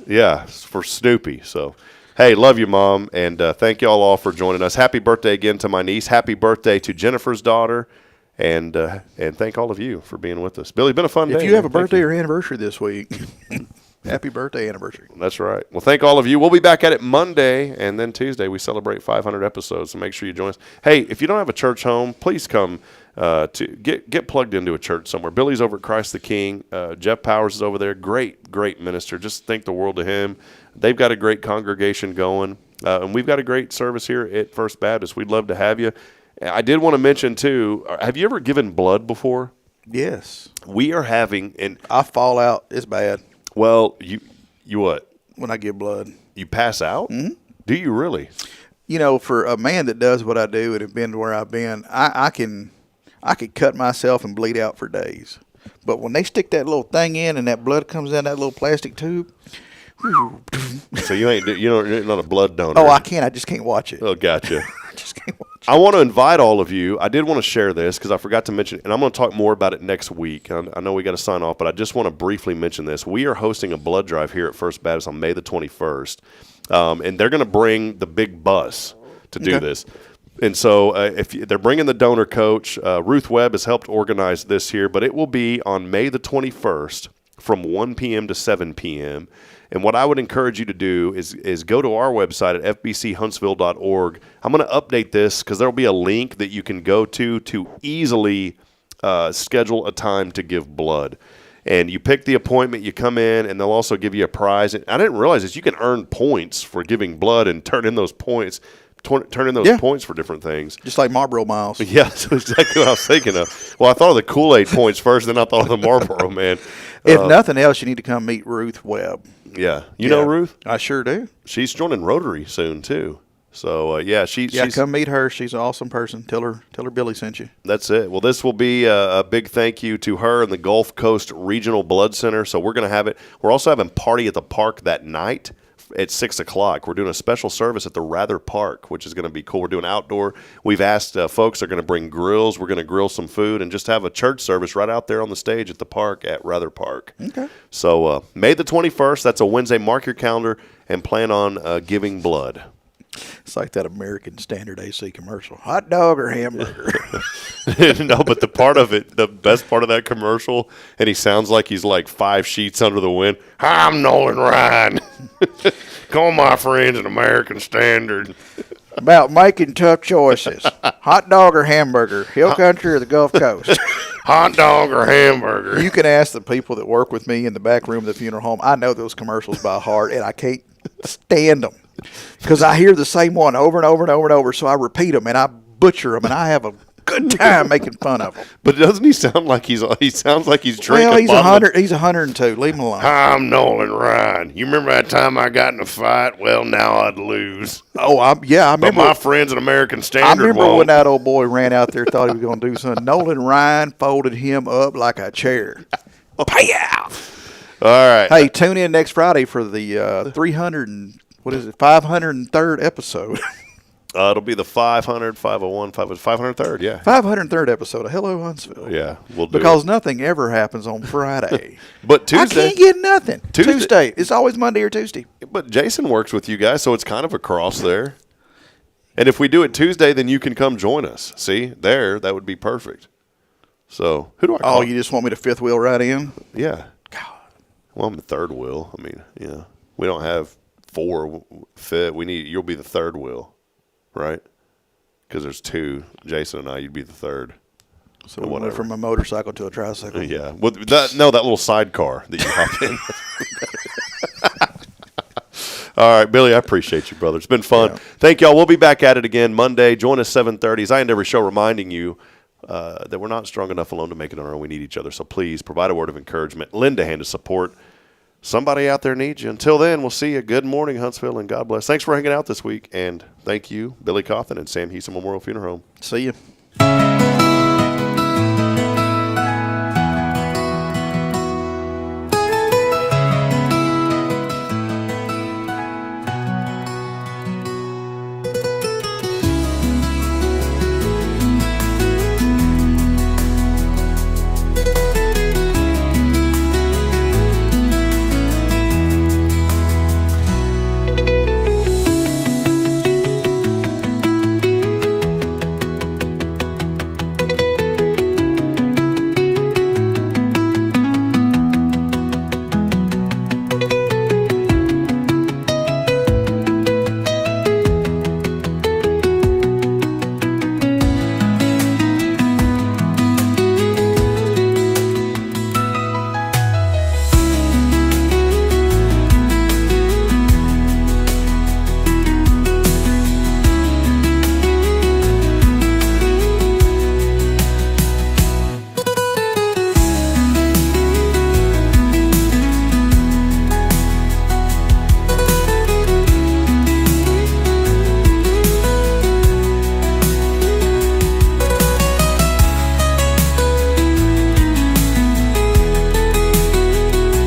Yeah, for Snoopy. So, hey, love you, Mom, and thank y'all all for joining us. Happy birthday again to my niece. Happy birthday to Jennifer's daughter. And thank all of you for being with us. Billy, been a fun day. If you have a birthday or anniversary this week, happy birthday anniversary. That's right. Well, thank all of you. We'll be back at it Monday, and then Tuesday we celebrate 500 episodes, so make sure you join us. Hey, if you don't have a church home, please come to get plugged into a church somewhere. Billy's over at Christ the King. Jeff Powers is over there. Great minister. Just think the world of him. They've got a great congregation going, and we've got a great service here at First Baptist. We'd love to have you. I did want to mention, too, have you ever given blood before? Yes. We are having... and I fall out. It's bad. Well, you what? When I give blood. You pass out? Mm-hmm. Do you really? For a man that does what I do and have been to where I've been, I could cut myself and bleed out for days. But when they stick that little thing in and that blood comes down that little plastic tube... So you're not a blood donor. Oh, I can't. I just can't watch it. Oh, gotcha. I just can't watch it. I want to invite all of you. I did want to share this because I forgot to mention, and I'm going to talk more about it next week. I know we got to sign off, but I just want to briefly mention this. We are hosting a blood drive here at First Baptist on May the 21st, and they're going to bring the big bus to do this. And so they're bringing the donor coach. Ruth Webb has helped organize this here, but it will be on May the 21st from 1 p.m. to 7 p.m. And what I would encourage you to do is go to our website at fbchuntsville.org. I'm going to update this because there will be a link that you can go to easily schedule a time to give blood. And you pick the appointment, you come in, and they'll also give you a prize. And I didn't realize this. You can earn points for giving blood and turn in those points. Points for different things. Just like Marlboro miles. Yeah, that's exactly what I was thinking of. Well, I thought of the Kool-Aid points first, then I thought of the Marlboro, man. If nothing else, you need to come meet Ruth Webb. Yeah. You know Ruth? I sure do. She's joining Rotary soon, too. So, she's come meet her. She's an awesome person. Tell her Billy sent you. That's it. Well, this will be a big thank you to her and the Gulf Coast Regional Blood Center. So we're going to have it. We're also having Party at the Park that night at 6 o'clock. We're doing a special service at the Rather Park, which is going to be cool. We're doing outdoor. We've asked folks are going to bring grills. We're going to grill some food and just have a church service right out there on the stage at the park at Rather Park. Okay. So May the 21st, that's a Wednesday. Mark your calendar and plan on giving blood. It's like that American Standard AC commercial. Hot dog or hamburger? No, but the best part of that commercial, and he sounds like he's like 5 sheets under the wind. Hi, I'm Nolan Ryan. Call my friends at American Standard. About making tough choices. Hot dog or hamburger? Hill country or the Gulf Coast? Hot dog or hamburger? You can ask the people that work with me in the back room of the funeral home. I know those commercials by heart, and I can't stand them. Because I hear the same one over and over and over and over, so I repeat them and I butcher them, and I have a good time making fun of them. But doesn't he sound like he sounds like he's drinking? Well, he's 100. He's 102. Leave him alone. Hi, I'm Nolan Ryan. You remember that time I got in a fight? Well, now I'd lose. Oh, I remember. But my friends at American Standard. I remember won't. when that old boy ran out there, thought he was going to do something. Nolan Ryan folded him up like a chair. Pay-out. All right. Hey, tune in next Friday for the 503rd episode. It'll be the 500, 501, 503rd, yeah. 503rd episode of Hello Huntsville. Yeah, we'll do because it. nothing ever happens on Friday. But Tuesday. I can't get nothing. Tuesday. It's always Monday or Tuesday. But Jason works with you guys, so it's kind of a cross there. And if we do it Tuesday, then you can come join us. See, that would be perfect. So, who do I call? Oh, you just want me to fifth wheel right in? Yeah. God. Well, I'm the third wheel. I mean, we don't have 4 fit. You'll be the third wheel. Right? Because there's 2. Jason and I, you'd be the third. So we went from a motorcycle to a tricycle. Yeah. Well, that little sidecar that you hop in. All right, Billy, I appreciate you, brother. It's been fun. Yeah. Thank y'all. We'll be back at it again Monday. Join us 7:30. As I end every show reminding you that we're not strong enough alone to make it on our own. We need each other. So please provide a word of encouragement. Lend a hand of support. Somebody out there needs you. Until then, we'll see you. Good morning, Huntsville, and God bless. Thanks for hanging out this week, and thank you, Billy Coffin and Sam Houston Memorial Funeral Home. See you.